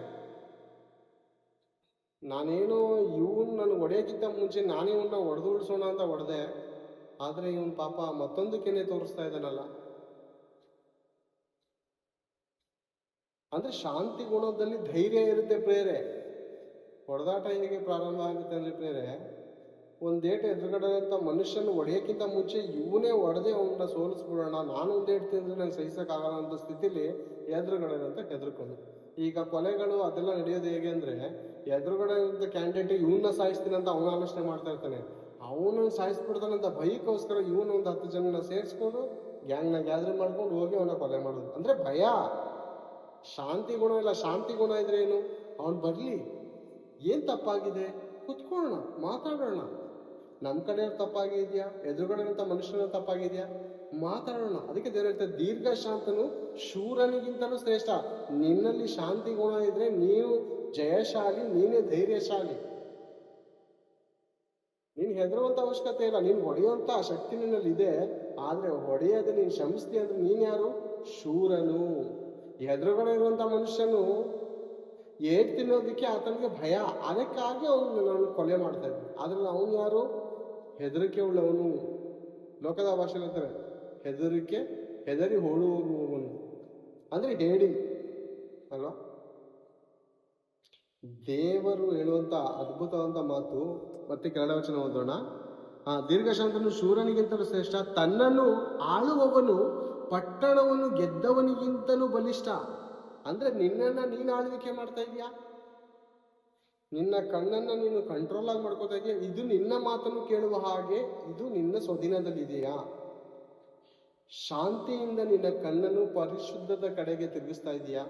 ನಾನೇನು ಇವನು ನನಗೆ ಹೊಡೆಯೋಕ್ಕಿಂತ ಮುಂಚೆ ನಾನೇ ಇವನ್ನ ಹೊಡೆದು ಉಳಿಸೋಣ ಅಂತ ಹೊಡೆದೆ, ಆದರೆ ಇವನ್ ಪಾಪ ಮತ್ತೊಂದು ಕೆನೆ ತೋರಿಸ್ತಾ ಇದ್ದಾನಲ್ಲ. ಅಂದ್ರೆ ಶಾಂತಿ ಗುಣದಲ್ಲಿ ಧೈರ್ಯ ಇರುತ್ತೆ ಪ್ರೇರೆ. ಹೊಡೆದಾಟ ಹೇಗೆ ಪ್ರಾರಂಭ ಆಗುತ್ತೆ ಅಂದ್ರೆ ಪ್ರೇರೆ, ಒಂದೇಟು ಎದುರುಗಡೆ ಅಂತ ಮನುಷ್ಯನ ಹೊಡೆಯೋಕ್ಕಿಂತ ಮುಂಚೆ ಇವನೇ ಹೊಡೆದೇ ಅವನ್ನ ಸೋಲಿಸ್ಬಿಡೋಣ, ನಾನು ಒಂದೇಟು ತಿಂದ್ರೆ ನಂಗೆ ಸಹಿಸಕ್ಕಾಗಲ್ಲ ಅಂತ ಸ್ಥಿತಿಲಿ ಎದುರುಗಡೆ ಅಂತ ಹೆದರ್ಕೊಂಡು. ಈಗ ಕೊಲೆಗಳು ಅದೆಲ್ಲ ನಡೆಯೋದು ಹೇಗೆ ಅಂದ್ರೆ, ಎದುರುಗಡೆ ಇದ್ದ ಕ್ಯಾಂಡಿಡೇಟ್ ಇವನ್ನ ಸಾಯಿಸ್ತೀನಿ ಅಂತ ಅವನ ಆಲೋಚನೆ ಮಾಡ್ತಾ ಇರ್ತಾನೆ. ಅವನು ಸಾಯಿಸ್ಬಿಡ್ತಾನಂತ ಭಯಕ್ಕೋಸ್ಕರ ಇವನು ಒಂದು 10 ಜನನ ಸೇರಿಸ್ಕೊಂಡು ಗ್ಯಾಂಗ್ನ ಗ್ಯಾದರಿಂಗ್ ಮಾಡ್ಕೊಂಡು ಹೋಗಿ ಅವನ ಕೊಲೆ ಮಾಡೋದು. ಅಂದ್ರೆ ಭಯ. ಶಾಂತಿ ಗುಣ ಇಲ್ಲ. ಶಾಂತಿ ಗುಣ ಇದ್ರೆ ಏನು? ಅವನು ಬರ್ಲಿ, ಏನ್ ತಪ್ಪಾಗಿದೆ ಕುತ್ಕೊಳ್ಳೋಣ, ಮಾತಾಡೋಣ. ನಮ್ಮ ಕಡೆ ತಪ್ಪಾಗಿದ್ಯಾ, ಎದುರುಗಡೆ ಮನುಷ್ಯನ ತಪ್ಪಾಗಿದ್ಯಾ, ಮಾತಾಡೋಣ. ಅದಕ್ಕೆ ದೇವ್ರು ಹೇಳ್ತಾರೆ, ದೀರ್ಘ ಶಾಂತನು ಶೂರನಿಗಿಂತಲೂ ಶ್ರೇಷ್ಠ. ನಿನ್ನಲ್ಲಿ ಶಾಂತಿ ಗುಣ ಇದ್ರೆ ನೀನು ಜಯಶಾಲಿ, ನೀನೇ ಧೈರ್ಯಶಾಲಿ. ನೀನು ಹೆದರುವಂತ ಅವಶ್ಯಕತೆ ಇಲ್ಲ. ನೀನು ಹೊಡೆಯುವಂತ ಶಕ್ತಿ ನಿನ್ನಲ್ಲಿ ಇದೆ, ಆದ್ರೆ ಹೊಡೆಯದೆ ನೀನು ಶ್ರಮಿಸ್ತಿ ಅಂದ್ರೆ ನೀನ್ ಯಾರು? ಶೂರನು. ಎದುರುಗಡೆ ಇರುವಂತ ಮನುಷ್ಯನು ಏಟ್ ತಿನ್ನೋದಕ್ಕೆ ಆತನಿಗೆ ಭಯ, ಅದಕ್ಕಾಗಿ ಅವನು ನಾನು ಕೊಲೆ ಮಾಡ್ತಾ ಇದ್ದೆ. ಆದ್ರೆ ಅವನು ಯಾರು? ಹೆದರಿಕೆ ಉಳ್ಳವನು. ಲೋಕದ ಭಾಷೆಯಲ್ಲಿ ಹೇಳ್ತಾರೆ, ಹೆದರಿ ಹೋಳುವವನು ಅಂದ್ರೆ ಹೇಳಿ ಅಲ್ವಾ? ದೇವರು ಹೇಳುವಂತ ಅದ್ಭುತವಾದ ಮಾತು. ಮತ್ತೆ ಕೆಳಗಡೆ ವಚನ ಓದೋಣ. ದೀರ್ಘಶಾಂತನು ಶೂರನಿಗಿಂತಲೂ ಶ್ರೇಷ್ಠ, ತನ್ನನ್ನು ಆಳುವವನು ಪಟ್ಟಣವನ್ನು ಗೆದ್ದವನಿಗಿಂತಲೂ ಬಲಿಷ್ಠ. ಅಂದ್ರೆ ನಿನ್ನನ್ನ ನೀನು ಆಳ್ವಿಕೆ ಮಾಡ್ತಾ ಇದೀಯಾ, ನಿನ್ನ ಕಣ್ಣನ್ನ ನೀನು ಕಂಟ್ರೋಲ್ ಆಗಿ ಮಾಡ್ಕೋತಾ ಇದೀಯಾ, ಇದು ನಿನ್ನ ಮಾತನ್ನು ಕೇಳುವ ಹಾಗೆ ಇದು ನಿನ್ನ ಸ್ವದಿನದಲ್ಲಿದೆಯಾ? ಶಾಂತಿಯಿಂದ ನಿನ್ನ ಕಣ್ಣನ್ನು ಪರಿಶುದ್ಧದ ಕಡೆಗೆ ತಿರುಗಿಸ್ತಾ ಇದೀಯಾ?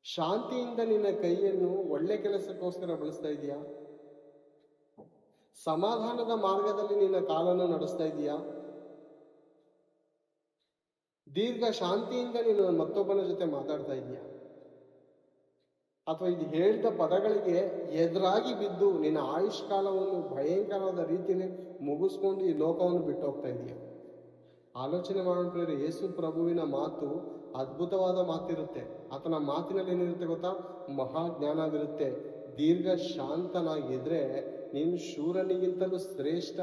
ಶಾಂತಿಯಿಂದ ನಿನ್ನ ಕೈಯನ್ನು ಒಳ್ಳೆ ಕೆಲಸಕ್ಕೋಸ್ಕರ ಬಳಸ್ತಾ ಇದೀಯಾ? ಸಮಾಧಾನದ ಮಾರ್ಗದಲ್ಲಿ ನಿನ್ನ ಕಾಲನ್ನು ನಡೆಸ್ತಾ ಇದೀಯಾ? ದೀರ್ಘ ಶಾಂತಿಯಿಂದ ನೀನು ಮತ್ತೊಬ್ಬನ ಜೊತೆ ಮಾತಾಡ್ತಾ ಇದೀಯಾ? ಅಥವಾ ಇದು ಹೇಳಿದ ಪದಗಳಿಗೆ ಎದುರಾಗಿ ಬಿದ್ದು ನಿನ್ನ ಆಯುಷ್ಕಾಲವನ್ನು ಭಯಂಕರವಾದ ರೀತಿಯಲ್ಲಿ ಮುಗಿಸ್ಕೊಂಡು ಈ ಲೋಕವನ್ನು ಬಿಟ್ಟು ಹೋಗ್ತಾ ಇದೀಯಾ? ಆಲೋಚನೆ ಮಾಡೋಣ. ಯೇಸು ಪ್ರಭುವಿನ ಮಾತು ಅದ್ಭುತವಾದ ಮಾತಿರುತ್ತೆ. ಆತನ ಮಾತಿನಲ್ಲಿ ಏನಿರುತ್ತೆ ಗೊತ್ತಾ? ಮಹಾಜ್ಞಾನವಿರುತ್ತೆ. ದೀರ್ಘ ಶಾಂತನಾಗಿದ್ರೆ ನೀನು ಶೂರನಿಗಿಂತಲೂ ಶ್ರೇಷ್ಠ.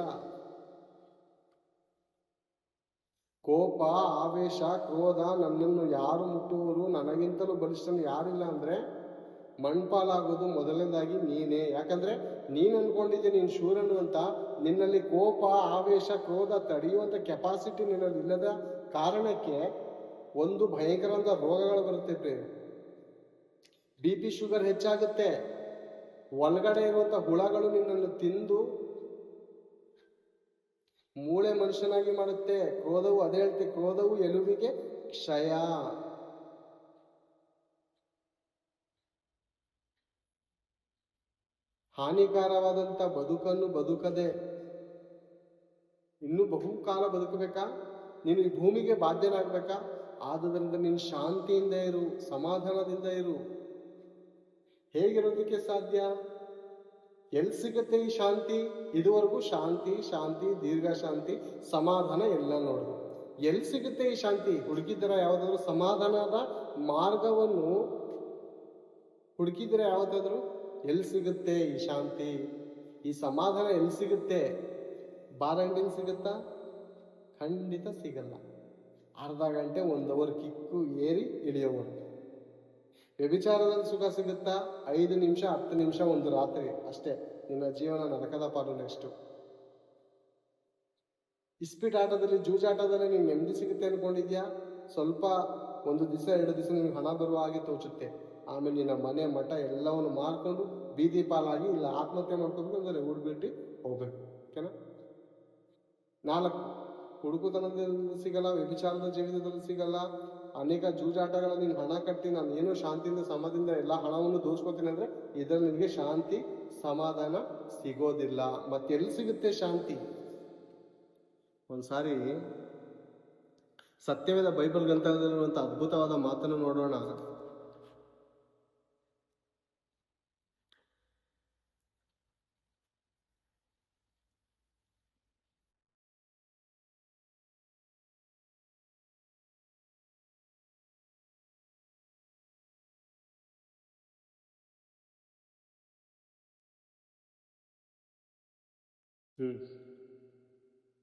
ಕೋಪ, ಆವೇಶ, ಕ್ರೋಧ, ನನ್ನನ್ನು ಯಾರು ಮುಟ್ಟುವರು, ನನಗಿಂತಲೂ ಬಲಿಷ್ಠನು ಯಾರಿಲ್ಲ ಅಂದರೆ ಮಣ್ಪಾಲಾಗೋದು ಮೊದಲನೇದಾಗಿ ನೀನೇ. ಯಾಕಂದರೆ ನೀನು ಅಂದ್ಕೊಂಡಿದ್ದೆ ನೀನು ಶೂರನು ಅಂತ. ನಿನ್ನಲ್ಲಿ ಕೋಪ, ಆವೇಶ, ಕ್ರೋಧ ತಡೆಯುವಂಥ ಕೆಪಾಸಿಟಿ ನಿನ್ನಲ್ಲಿ ಇಲ್ಲದ ಕಾರಣಕ್ಕೆ ಒಂದು ಭಯಂಕರವಾದ ರೋಗಗಳು ಬರುತ್ತೆ. BP ಶುಗರ್ ಹೆಚ್ಚಾಗುತ್ತೆ. ಒಳಗಡೆ ಇರುವಂಥ ಹುಳಗಳು ನಿನ್ನನ್ನು ತಿಂದು ಮೂಳೆ ಮನುಷ್ಯನಾಗಿ ಮಾಡುತ್ತೆ. ಕ್ರೋಧವು, ಅದೇ ಹೇಳ್ತೆ, ಕ್ರೋಧವು ಎಲುಬಿಗೆ ಕ್ಷಯ. ಹಾನಿಕಾರವಾದಂಥ ಬದುಕನ್ನು ಬದುಕದೆ ಇನ್ನೂ ಬಹುಕಾಲ ಬದುಕಬೇಕಾ? ನೀನು ಈ ಭೂಮಿಗೆ ಬಾಧ್ಯನಾಗಬೇಕಾ? ಆದುದರಿಂದ ನೀನು ಶಾಂತಿಯಿಂದ ಇರು, ಸಮಾಧಾನದಿಂದ ಇರು. ಹೇಗಿರೋದಕ್ಕೆ ಸಾಧ್ಯ? ಎಲ್ಲಿ ಸಿಗುತ್ತೆ ಈ ಶಾಂತಿ? ಇದುವರೆಗೂ ಶಾಂತಿ ಶಾಂತಿ, ದೀರ್ಘ ಶಾಂತಿ, ಸಮಾಧಾನ ಎಲ್ಲ ನೋಡು. ಎಲ್ಲಿ ಸಿಗುತ್ತೆ ಈ ಶಾಂತಿ? ಹುಡುಕಿದ್ರೆ ಯಾವುದಾದ್ರು ಸಮಾಧಾನದ ಮಾರ್ಗವನ್ನು ಹುಡುಕಿದ್ರೆ ಯಾವುದಾದ್ರು ಎಲ್ಲಿ ಸಿಗುತ್ತೆ ಈ ಶಾಂತಿ, ಈ ಸಮಾಧಾನ ಎಲ್ಲಿ ಸಿಗುತ್ತೆ? ಬಾರಂಡಿಲಿ ಸಿಗುತ್ತಾ? ಖಂಡಿತ ಸಿಗಲ್ಲ. ಅರ್ಧ ಗಂಟೆ 1 ಅವರ್ ಕಿಕ್ಕು ಏರಿ ಇಳಿಯೋವರೆಗೂ. ವ್ಯಭಿಚಾರದಲ್ಲಿ ಸುಖ ಸಿಗುತ್ತಾ? 5 ನಿಮಿಷ 10 ನಿಮಿಷ, ಒಂದು ರಾತ್ರಿ ಅಷ್ಟೇ. ನಿನ್ನ ಜೀವನ ನರಕದ ಪಾಲು. ನೆಕ್ಸ್ಟು ಇಸ್ಪೀಟ್ ಆಟದಲ್ಲಿ, ಜೂಜಾಟದಲ್ಲಿ ನೀನು ನೆಮ್ಮದಿ ಸಿಗುತ್ತೆ ಅನ್ಕೊಂಡಿದ್ಯಾ? ಸ್ವಲ್ಪ 1 ದಿವಸ 2 ದಿವಸ ನಿಮ್ಗೆ ಹಣ ಬರುವ ಹಾಗೆ ತೋಚುತ್ತೆ. ಆಮೇಲೆ ನಿನ್ನ ಮನೆ ಮಠ ಎಲ್ಲವನ್ನು ಮಾರ್ಕೊಂಡು ಬೀದಿ ಪಾಲಾಗಿ ಇಲ್ಲ ಆತ್ಮಹತ್ಯೆ ಮಾಡ್ಕೋಬೇಕು ಅಂದರೆ ಹುಡುಬಿಟ್ಟು ಹೋಗ್ಬೇಕು. ಓಕೆನಾ? 4, ಹುಡುಕುತನದಲ್ಲಿ ಸಿಗಲ್ಲ, ವ್ಯಭಿಚಾರದ ಜೀವಿತದಲ್ಲಿ ಸಿಗಲ್ಲ. ಅನೇಕ ಜೂಜಾಟಗಳ ನೀನು ಹಣ ಕಟ್ಟಿ ನಾನು ಏನೋ ಶಾಂತಿಯಿಂದ ಸಮಾಧಿಯಿಂದ ಎಲ್ಲ ಹಣವನ್ನು ದೋಚ್ಕೋತೀನಿ ಅಂದರೆ ಇದರಲ್ಲಿ ನಿನಗೆ ಶಾಂತಿ ಸಮಾಧಾನ ಸಿಗೋದಿಲ್ಲ. ಮತ್ತೆಲ್ಲಿ ಸಿಗುತ್ತೆ ಶಾಂತಿ? ಒಂದ್ಸಾರಿ ಸತ್ಯವೇದ ಬೈಬಲ್ ಗ್ರಂಥದಲ್ಲಿರುವಂಥ ಅದ್ಭುತವಾದ ಮಾತನ್ನು ನೋಡೋಣ.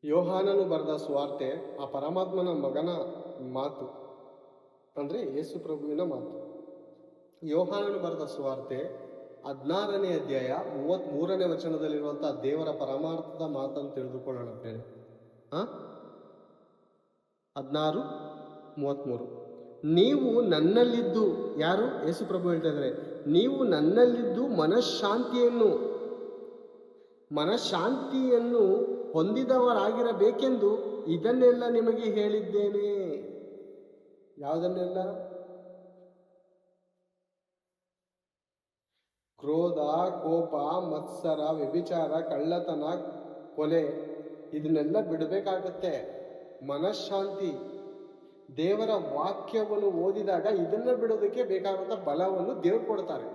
ಯೋಹಾನನು ಬರೆದ ಸುವಾರ್ತೆ ಆ ಪರಮಾತ್ಮನ ಮಗನ ಮಾತು, ಅಂದರೆ ಯೇಸು ಪ್ರಭುವಿನ ಮಾತು. ಯೋಹಾನನು ಬರೆದ ಸುವಾರ್ತೆ 16ನೇ ಅಧ್ಯಾಯ 33ನೇ ವಚನದಲ್ಲಿರುವಂಥ ದೇವರ ಪರಮಾರ್ಥದ ಮಾತನ್ನು ತಿಳಿದುಕೊಳ್ಳೋಣ. 16:33 ನೀವು ನನ್ನಲ್ಲಿದ್ದು, ಯಾರು? ಯೇಸು ಪ್ರಭು ಹೇಳ್ತಾ ಇದ್ದಾರೆ, ನೀವು ನನ್ನಲ್ಲಿದ್ದು ಮನಃಶಾಂತಿಯನ್ನು ಹೊಂದಿದವರಾಗಿರಬೇಕೆಂದು ಇದನ್ನೆಲ್ಲ ನಿಮಗೆ ಹೇಳಿದ್ದೇನೆ. ಯಾವುದನ್ನೆಲ್ಲ? ಕ್ರೋಧ, ಕೋಪ, ಮತ್ಸರ, ವ್ಯಭಿಚಾರ, ಕಳ್ಳತನ, ಕೊಲೆ, ಇದನ್ನೆಲ್ಲ ಬಿಡಬೇಕಾಗತ್ತೆ. ಮನಃಶಾಂತಿ, ದೇವರ ವಾಕ್ಯವನ್ನು ಓದಿದಾಗ ಇದನ್ನ ಬಿಡೋದಕ್ಕೆ ಬೇಕಾದಂಥ ಬಲವನ್ನು ದೇವರು ಕೊಡ್ತಾರೆ.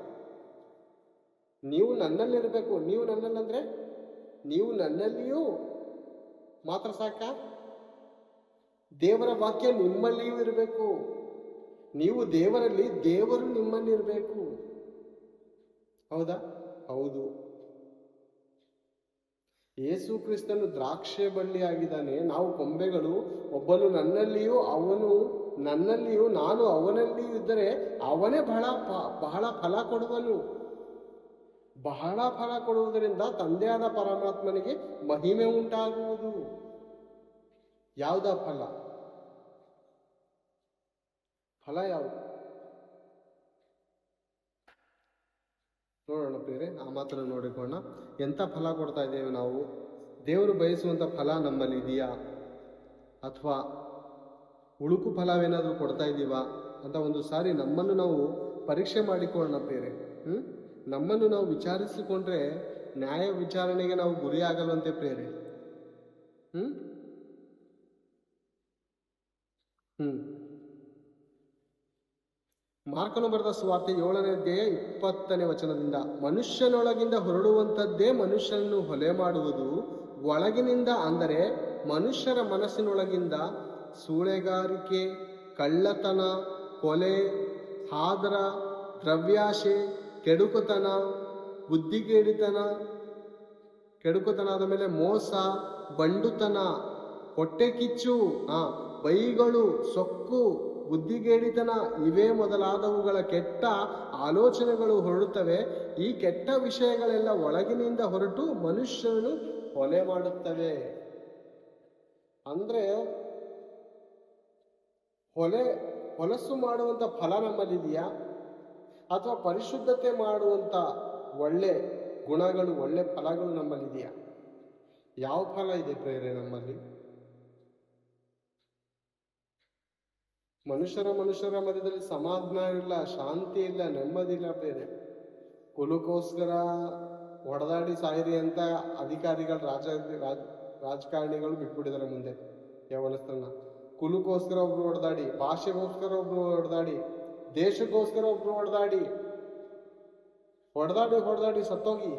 ನೀವು ನನ್ನಲ್ಲಿರಬೇಕು. ನೀವು ನನ್ನಲ್ಲಂದ್ರೆ ನೀವು ನನ್ನಲ್ಲಿಯೂ ಮಾತ್ರ ಸಾಕ? ದೇವರ ವಾಕ್ಯ ನಿಮ್ಮಲ್ಲಿಯೂ ಇರಬೇಕು. ನೀವು ದೇವರಲ್ಲಿ, ದೇವರು ನಿಮ್ಮಲ್ಲಿ ಇರಬೇಕು. ಹೌದಾ? ಹೌದು. ಯೇಸು ಕ್ರಿಸ್ತನು ದ್ರಾಕ್ಷೆ ಬಳ್ಳಿ ಆಗಿದ್ದಾನೆ, ನಾವು ಕೊಂಬೆಗಳು. ಒಬ್ಬನು ನನ್ನಲ್ಲಿಯೂ ಅವನು ನನ್ನಲ್ಲಿಯೂ ನಾನು ಅವನಲ್ಲಿಯೂ ಇದ್ದರೆ ಅವನೇ ಬಹಳ ಫಲ ಕೊಡುವನು. ಬಹಳ ಫಲ ಕೊಡುವುದರಿಂದ ತಂದೆಯಾದ ಪರಮಾತ್ಮನಿಗೆ ಮಹಿಮೆ ಉಂಟಾಗುವುದು. ಯಾವುದ ಫಲ? ಫಲ ಯಾವುದು ನೋಡೋಣ ಪ್ರಿಯರೇ. ಆ ಮಾತನ್ನು ನೋಡಿಕೊಳ್ಳೋಣ. ಎಂಥ ಫಲ ಕೊಡ್ತಾ ಇದ್ದೇವೆ ನಾವು? ದೇವರು ಬಯಸುವಂಥ ಫಲ ನಮ್ಮಲ್ಲಿ ಇದೆಯಾ, ಅಥವಾ ಉಳುಕು ಫಲವೇನಾದರೂ ಕೊಡ್ತಾ ಇದ್ದೀವಾ ಅಂತ ಒಂದು ಸಾರಿ ನಮ್ಮನ್ನು ನಾವು ಪರೀಕ್ಷೆ ಮಾಡಿಕೊಳ್ಳೋಣ ಪ್ರಿಯರೇ. ನಮ್ಮನ್ನು ನಾವು ವಿಚಾರಿಸಿಕೊಂಡ್ರೆ ನ್ಯಾಯ ವಿಚಾರಣೆಗೆ ನಾವು ಗುರಿ ಆಗಲ್ವಂತೆ ಪ್ರಿಯರೇ. ಮಾರ್ಕನು ಬರೆದ ಸುವಾರ್ತೆ 7ನೇ ಅಧ್ಯಾಯ 20ನೇ ವಚನದಿಂದ, ಮನುಷ್ಯನೊಳಗಿಂದ ಹೊರಡುವಂಥದ್ದೇ ಮನುಷ್ಯನನ್ನು ಹೊಲೆ ಮಾಡುವುದು. ಒಳಗಿನಿಂದ ಅಂದರೆ ಮನುಷ್ಯರ ಮನಸ್ಸಿನೊಳಗಿಂದ ಸೂಳೆಗಾರಿಕೆ, ಕಳ್ಳತನ, ಕೊಲೆ, ಹಾದರ, ದ್ರವ್ಯಾಶೆ, ಕೆಡುಕುತನ, ಬುದ್ಧಿಗೇಡಿತನ, ಕೆಡುಕುತನ ಆದ ಮೇಲೆ ಮೋಸ, ಬಂಡುತನ, ಹೊಟ್ಟೆ ಕಿಚ್ಚು, ಬೈಗಳು, ಸೊಕ್ಕು, ಬುದ್ಧಿಗೇಡಿತನ ಇವೇ ಮೊದಲಾದವುಗಳ ಕೆಟ್ಟ ಆಲೋಚನೆಗಳು ಹೊರಡುತ್ತವೆ. ಈ ಕೆಟ್ಟ ವಿಷಯಗಳೆಲ್ಲ ಒಳಗಿನಿಂದ ಹೊರಟು ಮನುಷ್ಯನನ್ನು ಕೊಲೆ ಮಾಡುತ್ತವೆ. ಅಂದ್ರೆ ಹೊಲಸು ಮಾಡುವಂತ ಫಲ ನಮ್ಮಲ್ಲಿದೆಯಾ, ಅಥವಾ ಪರಿಶುದ್ಧತೆ ಮಾಡುವಂತ ಒಳ್ಳೆ ಗುಣಗಳು, ಒಳ್ಳೆ ಫಲಗಳು ನಮ್ಮಲ್ಲಿದೆಯಾ? ಯಾವ ಫಲ ಇದೆ ಪ್ರೇರೆ ನಮ್ಮಲ್ಲಿ? ಮನುಷ್ಯರ ಮಧ್ಯದಲ್ಲಿ ಸಮಾಧಾನ ಇಲ್ಲ, ಶಾಂತಿ ಇಲ್ಲ, ನೆಮ್ಮದಿ ಇಲ್ಲ ಪ್ರೇರೆ. ಕುಲಕ್ಕೋಸ್ಕರ ಹೊಡೆದಾಡಿ ಸಾಯಿರಿ ಅಂತ ಅಧಿಕಾರಿಗಳು, ರಾಜಕಾರಣಿಗಳು ಬಿಟ್ಬಿಟ್ಟಿದ್ದಾರೆ ಮುಂದೆ ಯವನಸ್ಥರನ್ನ. ಕುಲಕ್ಕೋಸ್ಕರ ಒಬ್ರು ಹೊಡೆದಾಡಿ, ಭಾಷೆಗೋಸ್ಕರ ಒಬ್ರು ಹೊಡೆದಾಡಿ, ದೇಶಕ್ಕೋಸ್ಕರ ಒಬ್ರು ಹೊಡೆದಾಡಿ ಸತ್ತೋಗಿ,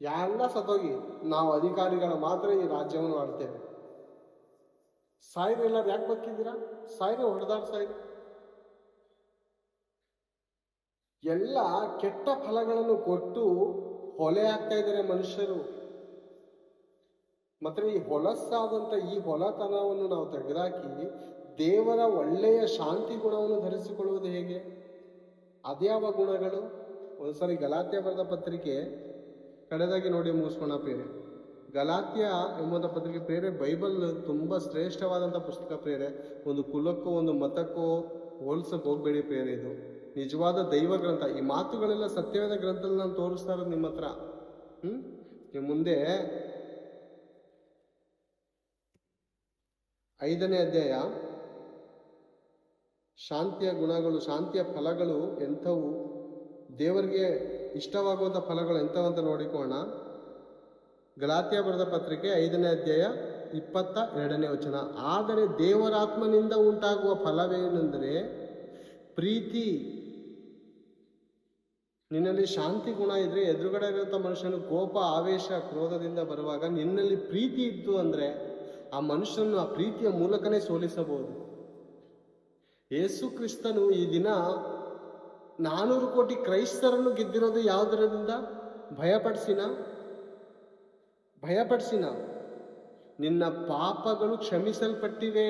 ಎಲ್ಲ ಸತ್ತೋಗಿ ನಾವು ಅಧಿಕಾರಿಗಳ ಮಾತ್ರ ಈ ರಾಜ್ಯವನ್ನು ಆಳ್ತೇವೆ. ಸಾಯಿರಿ, ಎಲ್ಲರೂ ಯಾಕೆ ಬದುಕಿದ್ದೀರಾ? ಸಾಯಿರಿ, ಹೊಡೆದಾಡಿ ಸಾಯಿರಿ. ಎಲ್ಲ ಕೆಟ್ಟ ಫಲಗಳನ್ನು ಕೊಟ್ಟು ಹೊಲೆ ಹಾಕ್ತಾ ಇದ್ದಾರೆ ಮನುಷ್ಯರು. ಮತ್ತೆ ಈ ಹೊಲಸಾದಂತ ಈ ಹೊಲತನವನ್ನು ನಾವು ತೆಗೆದಾಕಿ ದೇವರ ಒಳ್ಳೆಯ ಶಾಂತಿ ಗುಣವನ್ನು ಧರಿಸಿಕೊಳ್ಳುವುದು ಹೇಗೆ? ಅದ್ಯಾವ ಗುಣಗಳು? ಒಂದ್ಸರಿ ಗಲಾತ್ಯ ಬರೆದ ಪತ್ರಿಕೆ ಕಡೆದಾಗಿ ನೋಡಿ ಮುಗಿಸ್ಕೋಣ ಪ್ರೇರೆ. ಗಲಾತ್ಯ ಎಂಬುದ ಪತ್ರಿಕೆ ಪ್ರೇರೆ ಬೈಬಲ್ ತುಂಬಾ ಶ್ರೇಷ್ಠವಾದಂಥ ಪುಸ್ತಕ ಪ್ರೇರೆ. ಒಂದು ಕುಲಕ್ಕೋ ಒಂದು ಮತಕ್ಕೋ ಹೋಲ್ಸಕ್ಕೆ ಹೋಗ್ಬೇಡಿ ಪ್ರೇರೆ. ಇದು ನಿಜವಾದ ದೈವ ಗ್ರಂಥ. ಈ ಮಾತುಗಳೆಲ್ಲ ಸತ್ಯವಾದ ಗ್ರಂಥದಲ್ಲಿ ನಾನು ತೋರಿಸ್ತಾ ಇರೋದು ನಿಮ್ಮ ಹತ್ರ. ನಿಮ್ಮ ಮುಂದೆ 5ನೇ ಅಧ್ಯಾಯ, ಶಾಂತಿಯ ಗುಣಗಳು, ಶಾಂತಿಯ ಫಲಗಳು ಎಂಥವು, ದೇವರಿಗೆ ಇಷ್ಟವಾಗುವಂಥ ಫಲಗಳು ಎಂಥವಂತ ನೋಡಿಕೋಣ. ಗಲಾತ್ಯ ಬರೆದ ಪತ್ರಿಕೆ 5ನೇ ಅಧ್ಯಾಯ 22ನೇ ವಚನ. ಆದರೆ ದೇವರಾತ್ಮನಿಂದ ಉಂಟಾಗುವ ಫಲವೇನೆಂದರೆ ಪ್ರೀತಿ. ನಿನ್ನಲ್ಲಿ ಶಾಂತಿ ಗುಣ ಇದ್ರೆ ಎದುರುಗಡೆ ಇರುವಂಥ ಮನುಷ್ಯನು ಕೋಪ, ಆವೇಶ, ಕ್ರೋಧದಿಂದ ಬರುವಾಗ ನಿನ್ನಲ್ಲಿ ಪ್ರೀತಿ ಇತ್ತು ಅಂದ್ರೆ ಆ ಮನುಷ್ಯನನ್ನು ಆ ಪ್ರೀತಿಯ ಮೂಲಕನೇ ಸೋಲಿಸಬಹುದು. ಯೇಸು ಕ್ರಿಸ್ತನು ಈ ದಿನ 400 ಕೋಟಿ ಕ್ರೈಸ್ತರನ್ನು ಗೆದ್ದಿರೋದು ಯಾವುದರಿಂದ? ಭಯಪಡಿಸಿನ ನಿನ್ನ ಪಾಪಗಳು ಕ್ಷಮಿಸಲ್ಪಟ್ಟಿವೆ.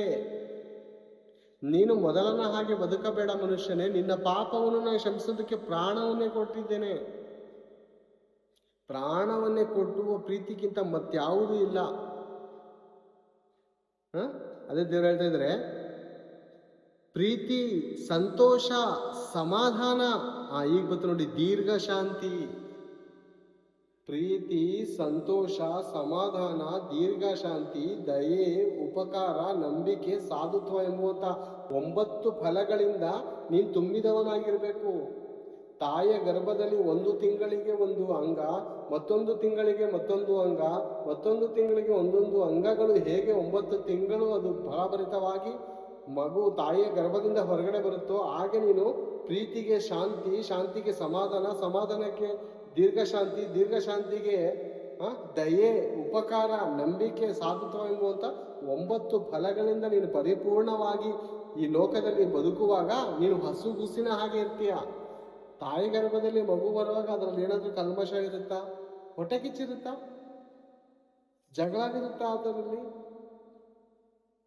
ನೀನು ಮೊದಲನ ಹಾಗೆ ಬದುಕಬೇಡ ಮನುಷ್ಯನೇ. ನಿನ್ನ ಪಾಪವನ್ನು ನಾನು ಕ್ಷಮಿಸೋದಕ್ಕೆ ಪ್ರಾಣವನ್ನೇ ಕೊಟ್ಟಿದ್ದೇನೆ. ಪ್ರಾಣವನ್ನೇ ಕೊಟ್ಟುವ ಪ್ರೀತಿಗಿಂತ ಮತ್ಯಾವುದೂ ಇಲ್ಲ. ಅದೇ ದೇವರು ಹೇಳ್ತಾ ಇದ್ರೆ, ಪ್ರೀತಿ, ಸಂತೋಷ, ಸಮಾಧಾನ, ಈಗ ಗೊತ್ತು ನೋಡಿ, ದೀರ್ಘ ಶಾಂತಿ. ಪ್ರೀತಿ, ಸಂತೋಷ, ಸಮಾಧಾನ, ದೀರ್ಘ ಶಾಂತಿ, ದಯೆ, ಉಪಕಾರ, ನಂಬಿಕೆ, ಸಾಧುತ್ವ ಎಂಬುವಂತ 9 ಫಲಗಳಿಂದ ನೀನು ತುಂಬಿದವನಾಗಿರ್ಬೇಕು. ತಾಯಿಯ ಗರ್ಭದಲ್ಲಿ 1 ತಿಂಗಳಿಗೆ 1 ಅಂಗ, ಮತ್ತೊಂದು ತಿಂಗಳಿಗೆ ಮತ್ತೊಂದು ಅಂಗ, ಮತ್ತೊಂದು ತಿಂಗಳಿಗೆ ಒಂದೊಂದು ಅಂಗಗಳು ಹೇಗೆ 9 ತಿಂಗಳು ಅದು ಫಲಭರಿತವಾಗಿ ಮಗು ತಾಯಿಯ ಗರ್ಭದಿಂದ ಹೊರಗಡೆ ಬರುತ್ತೋ, ಹಾಗೆ ನೀನು ಪ್ರೀತಿಗೆ ಶಾಂತಿ, ಶಾಂತಿಗೆ ಸಮಾಧಾನ, ಸಮಾಧಾನಕ್ಕೆ ದೀರ್ಘ ಶಾಂತಿ, ದೀರ್ಘ ಶಾಂತಿಗೆ ದಯೆ, ಉಪಕಾರ, ನಂಬಿಕೆ, ಸಾಧುತ್ವ ಎಂಬುವಂತ 9 ಫಲಗಳಿಂದ ನೀನು ಪರಿಪೂರ್ಣವಾಗಿ ಈ ಲೋಕದಲ್ಲಿ ಬದುಕುವಾಗ ನೀನು ಹಸುಗುಸಿನ ಹಾಗೆ ಇರ್ತೀಯ. ತಾಯಿ ಗರ್ಭದಲ್ಲಿ ಮಗು ಬರುವಾಗ ಅದರಲ್ಲಿ ಏನಾದ್ರೂ ಕಲ್ಮಶ ಇರುತ್ತಾ? ಹೊಟ್ಟೆ ಕಿಚ್ಚಿರುತ್ತಾ? ಜಗಳಾಗಿರುತ್ತಾ? ಅದರಲ್ಲಿ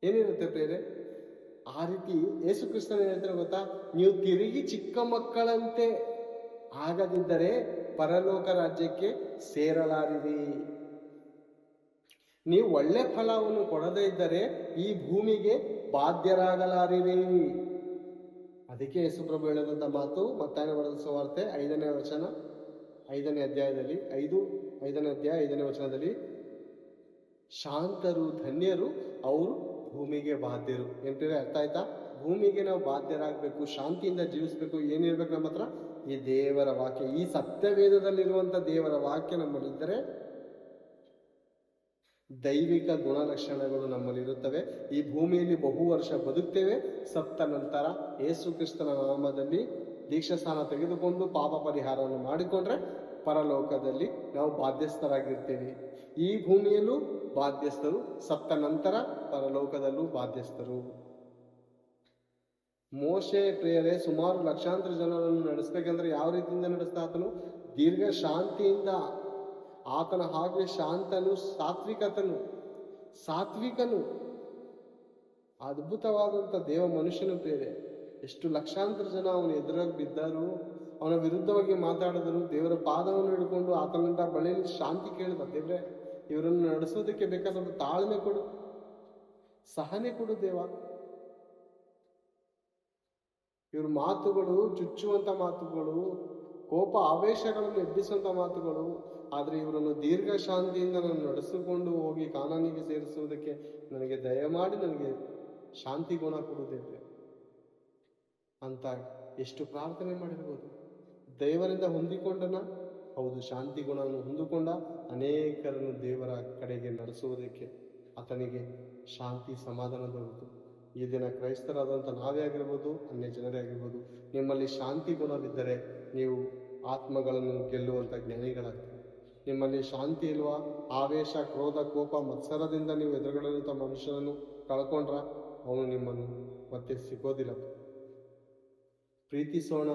ಏನಿರುತ್ತೆ ಬೇರೆ? ಆ ರೀತಿ ಯೇಸು ಕ್ರಿಸ್ತನ ಹೇಳ್ತಾರೆ ಗೊತ್ತಾ, ನೀವು ತಿರುಗಿ ಚಿಕ್ಕ ಮಕ್ಕಳಂತೆ ಆಗದಿದ್ದರೆ ಪರಲೋಕ ರಾಜ್ಯಕ್ಕೆ ಸೇರಲಾರಿರಿ. ನೀವು ಒಳ್ಳೆ ಫಲವನ್ನು ಕೊಡದೇ ಇದ್ದರೆ ಈ ಭೂಮಿಗೆ ಬಾಧ್ಯರಾಗಲಾರಿರಿ. ಅದಕ್ಕೆ ಯೇಸು ಪ್ರಭು ಹೇಳಿದಂಥ ಮಾತು ಮತ್ತಾಯನ ಬರೆದ ಸುವಾರ್ತೆ 5ನೇ ವಚನ, 5ನೇ ಅಧ್ಯಾಯದಲ್ಲಿ 5ನೇ ಅಧ್ಯಾಯ 5ನೇ ವಚನದಲ್ಲಿ, ಶಾಂತರು ಧನ್ಯರು, ಅವರು ಭೂಮಿಗೆ ಬಾಧ್ಯರು. ಎಂತೇಳಿ ಅರ್ಥ ಆಯ್ತಾ? ಭೂಮಿಗೆ ನಾವು ಬಾಧ್ಯರಾಗಬೇಕು, ಶಾಂತಿಯಿಂದ ಜೀವಿಸ್ಬೇಕು. ಏನಿರ್ಬೇಕು ನಮ್ಮ ಹತ್ರ? ಈ ದೇವರ ವಾಕ್ಯ, ಈ ಸತ್ಯವೇದದಲ್ಲಿರುವಂಥ ದೇವರ ವಾಕ್ಯ ನಮ್ಮಲ್ಲಿದ್ದರೆ ದೈವಿಕ ಗುಣಲಕ್ಷಣಗಳು ನಮ್ಮಲ್ಲಿರುತ್ತವೆ. ಈ ಭೂಮಿಯಲ್ಲಿ ಬಹು ವರ್ಷ ಬದುಕ್ತೇವೆ. ಸತ್ತ ನಂತರ ಯೇಸು ಕ್ರಿಸ್ತನ ನಾಮದಲ್ಲಿ ದೀಕ್ಷಾಸ್ನಾನ ತೆಗೆದುಕೊಂಡು ಪಾಪ ಪರಿಹಾರವನ್ನು ಮಾಡಿಕೊಂಡ್ರೆ ಪರಲೋಕದಲ್ಲಿ ನಾವು ಬಾಧ್ಯಸ್ಥರಾಗಿರ್ತೇವೆ. ಈ ಭೂಮಿಯಲ್ಲೂ ಬಾಧ್ಯಸ್ಥರು, ಸತ್ತ ನಂತರ ಪರಲೋಕದಲ್ಲೂ ಬಾಧ್ಯಸ್ಥರು. ಮೋಶೆ ಪ್ರಿಯರೇ ಸುಮಾರು ಲಕ್ಷಾಂತರ ಜನರನ್ನು ನಡೆಸಬೇಕಂದ್ರೆ ಯಾವ ರೀತಿಯಿಂದ ನಡೆಸ್ತಾ? ಆತನು ದೀರ್ಘ ಶಾಂತಿಯಿಂದ. ಆತನ ಹಾಗೆ ಶಾಂತನು, ಸಾತ್ವಿಕನು. ಅದ್ಭುತವಾದಂಥ ದೇವ ಮನುಷ್ಯನ ಪ್ರೇರೆ. ಎಷ್ಟು ಲಕ್ಷಾಂತರ ಜನ ಅವನ ಎದುರಾಗಿ ಬಿದ್ದರು, ಅವನ ವಿರುದ್ಧವಾಗಿ ಮಾತಾಡಿದರು. ದೇವರ ಪಾದವನ್ನು ಹಿಡ್ಕೊಂಡು ಆತನಂತ ಬಳಿಯಲ್ಲಿ ಶಾಂತಿ ಕೇಳಿದ. ದೇವ್ರೆ, ಇವರನ್ನು ನಡೆಸೋದಕ್ಕೆ ಬೇಕಾದ ತಾಳ್ಮೆ ಕೊಡು, ಸಹನೆ ಕೊಡು ದೇವ. ಇವ್ರ ಮಾತುಗಳು ಚುಚ್ಚುವಂತ ಮಾತುಗಳು, ಕೋಪ ಆವೇಶಗಳನ್ನು ಎಬ್ಬಿಸುವಂತ ಮಾತುಗಳು. ಆದ್ರೆ ಇವರನ್ನು ದೀರ್ಘ ಶಾಂತಿಯಿಂದ ನಾನು ನಡೆಸಿಕೊಂಡು ಹೋಗಿ ಕಾನಾನಿಗೆ ಸೇರಿಸುವುದಕ್ಕೆ ನನಗೆ ದಯಮಾಡಿ ನನಗೆ ಶಾಂತಿ ಗುಣ ಕೊಡುತ್ತೇವೆ ಅಂತ ಎಷ್ಟು ಪ್ರಾರ್ಥನೆ ಮಾಡಿರ್ಬೋದು. ದೇವರಿಂದ ಹೊಂದಿಕೊಂಡನ, ಹೌದು, ಶಾಂತಿ ಗುಣವನ್ನು ಹೊಂದಿಕೊಂಡ ಅನೇಕರನ್ನು ದೇವರ ಕಡೆಗೆ ನಡೆಸುವುದಕ್ಕೆ ಆತನಿಗೆ ಶಾಂತಿ ಸಮಾಧಾನ ದೊರೆತು. ಈ ದಿನ ಕ್ರೈಸ್ತರಾದಂಥ ನಾವೇ ಆಗಿರ್ಬೋದು, ಅನ್ಯ ಜನರೇ ಆಗಿರ್ಬೋದು, ನಿಮ್ಮಲ್ಲಿ ಶಾಂತಿ ಗುಣವಿದ್ದರೆ ನೀವು ಆತ್ಮಗಳನ್ನು ಗೆಲ್ಲುವಂಥ ಜ್ಞಾನಿಗಳಾಗ್ತೀವಿ. ನಿಮ್ಮಲ್ಲಿ ಶಾಂತಿ ಇಲ್ವಾ, ಆವೇಶ, ಕ್ರೋಧ, ಕೋಪ, ಮತ್ಸರದಿಂದ ನೀವು ಎದುರುಗಡೆಯುವಂಥ ಮನುಷ್ಯನನ್ನು ಕಳ್ಕೊಂಡ್ರ ಅವನು ನಿಮ್ಮನ್ನು ಮತ್ತೆ ಸಿಗೋದಿಲ್ಲ. ಪ್ರೀತಿಸೋಣ,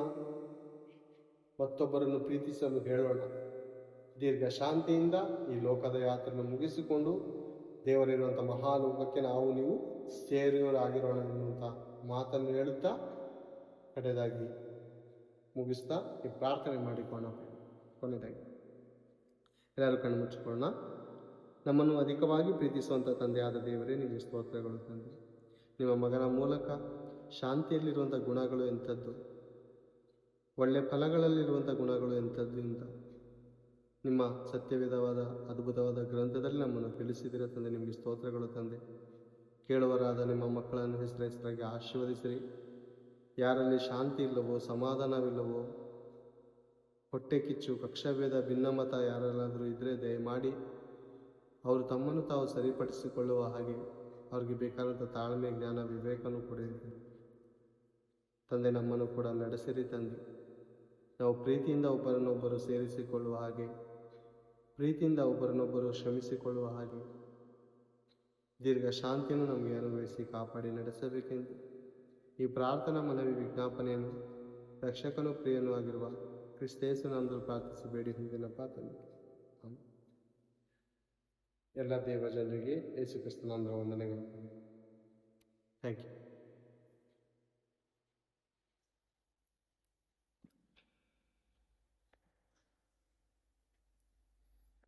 ಮತ್ತೊಬ್ಬರನ್ನು ಪ್ರೀತಿಸಲು ಹೇಳೋಣ. ದೀರ್ಘ ಶಾಂತಿಯಿಂದ ಈ ಲೋಕದ ಯಾತ್ರೆಯನ್ನು ಮುಗಿಸಿಕೊಂಡು ದೇವರಿರುವಂಥ ಮಹಾಲೋಕಕ್ಕೆ ನಾವು ನೀವು ಸೇರಿಯವರಾಗಿರೋಣ ಎನ್ನುವಂಥ ಮಾತನ್ನು ಹೇಳುತ್ತಾ ಕಡೆಯದಾಗಿ ಮುಗಿಸ್ತಾ ಈ ಪ್ರಾರ್ಥನೆ ಮಾಡಿಕೊಳ್ಳೋಣ. ಕೊನೆಯದಾಗಿ ಎಲ್ಲರೂ ಕಣ್ಣು ಮುಚ್ಚಿಕೊಳ್ಳೋಣ. ನಮ್ಮನ್ನು ಅಧಿಕವಾಗಿ ಪ್ರೀತಿಸುವಂಥ ತಂದೆಯಾದ ದೇವರೇ, ನಿಮಗೆ ಸ್ತೋತ್ರಗಳು ತಂದೆ. ನಿಮ್ಮ ಮಗನ ಮೂಲಕ ಶಾಂತಿಯಲ್ಲಿರುವಂಥ ಗುಣಗಳು ಎಂಥದ್ದು, ಒಳ್ಳೆಯ ಫಲಗಳಲ್ಲಿರುವಂಥ ಗುಣಗಳು ಎಂಥದ್ದು ಅಂತ ನಿಮ್ಮ ಸತ್ಯವಿಧವಾದ ಅದ್ಭುತವಾದ ಗ್ರಂಥದಲ್ಲಿ ನಮ್ಮನ್ನು ತಿಳಿಸಿದಿರ ತಂದೆ. ನಿಮಗೆ ಸ್ತೋತ್ರಗಳು ತಂದೆ. ಕೇಳುವರಾದ ನಿಮ್ಮ ಮಕ್ಕಳನ್ನು ಹೆಸರಾಗಿ ಆಶೀರ್ವದಿಸಿರಿ. ಯಾರಲ್ಲಿ ಶಾಂತಿ ಇಲ್ಲವೋ, ಸಮಾಧಾನವಿಲ್ಲವೋ, ಹೊಟ್ಟೆ ಕಿಚ್ಚು, ಕಕ್ಷಾಭೇದ, ಭಿನ್ನಮತ ಯಾರೆಲ್ಲಾದರೂ ಇದ್ದರೆ ದಯಮಾಡಿ ಅವರು ತಮ್ಮನ್ನು ತಾವು ಸರಿಪಡಿಸಿಕೊಳ್ಳುವ ಹಾಗೆ ಅವ್ರಿಗೆ ಬೇಕಾದಂಥ ತಾಳ್ಮೆ, ಜ್ಞಾನ, ವಿವೇಕನೂ ಕೊಡಿರಿ ತಂದೆ. ನಮ್ಮನ್ನು ಕೂಡ ನಡೆಸಿರಿ ತಂದೆ. ನಾವು ಪ್ರೀತಿಯಿಂದ ಒಬ್ಬರನ್ನೊಬ್ಬರು ಸೇರಿಸಿಕೊಳ್ಳುವ ಹಾಗೆ, ಪ್ರೀತಿಯಿಂದ ಒಬ್ಬರನ್ನೊಬ್ಬರು ಶ್ರಮಿಸಿಕೊಳ್ಳುವ ಹಾಗೆ ದೀರ್ಘ ಶಾಂತಿಯನ್ನು ನಮಗೆ ಅನುಭವಿಸಿ ಕಾಪಾಡಿ ನಡೆಸಬೇಕೆಂದು ಈ ಪ್ರಾರ್ಥನಾ ಮನವಿ ವಿಜ್ಞಾಪನೆಯನ್ನು ರಕ್ಷಕನೂ ಪ್ರಿಯನೂ ಆಗಿರುವ ಕ್ರಿಸ್ತೇಸು ನಾಮದಲ್ಲಿ ಪ್ರಾರ್ಥಿಸಿ ಬೇಡಿ ಹೊಂದಿನಪ್ಪ ತಂದೆ. ಎಲ್ಲ ದೇವ ಜನರಿಗೆ ಯೇಸು ಕ್ರಿಸ್ತನ ನಾಮದಲ್ಲಿ ವಂದನೆಗಳು. Thank you.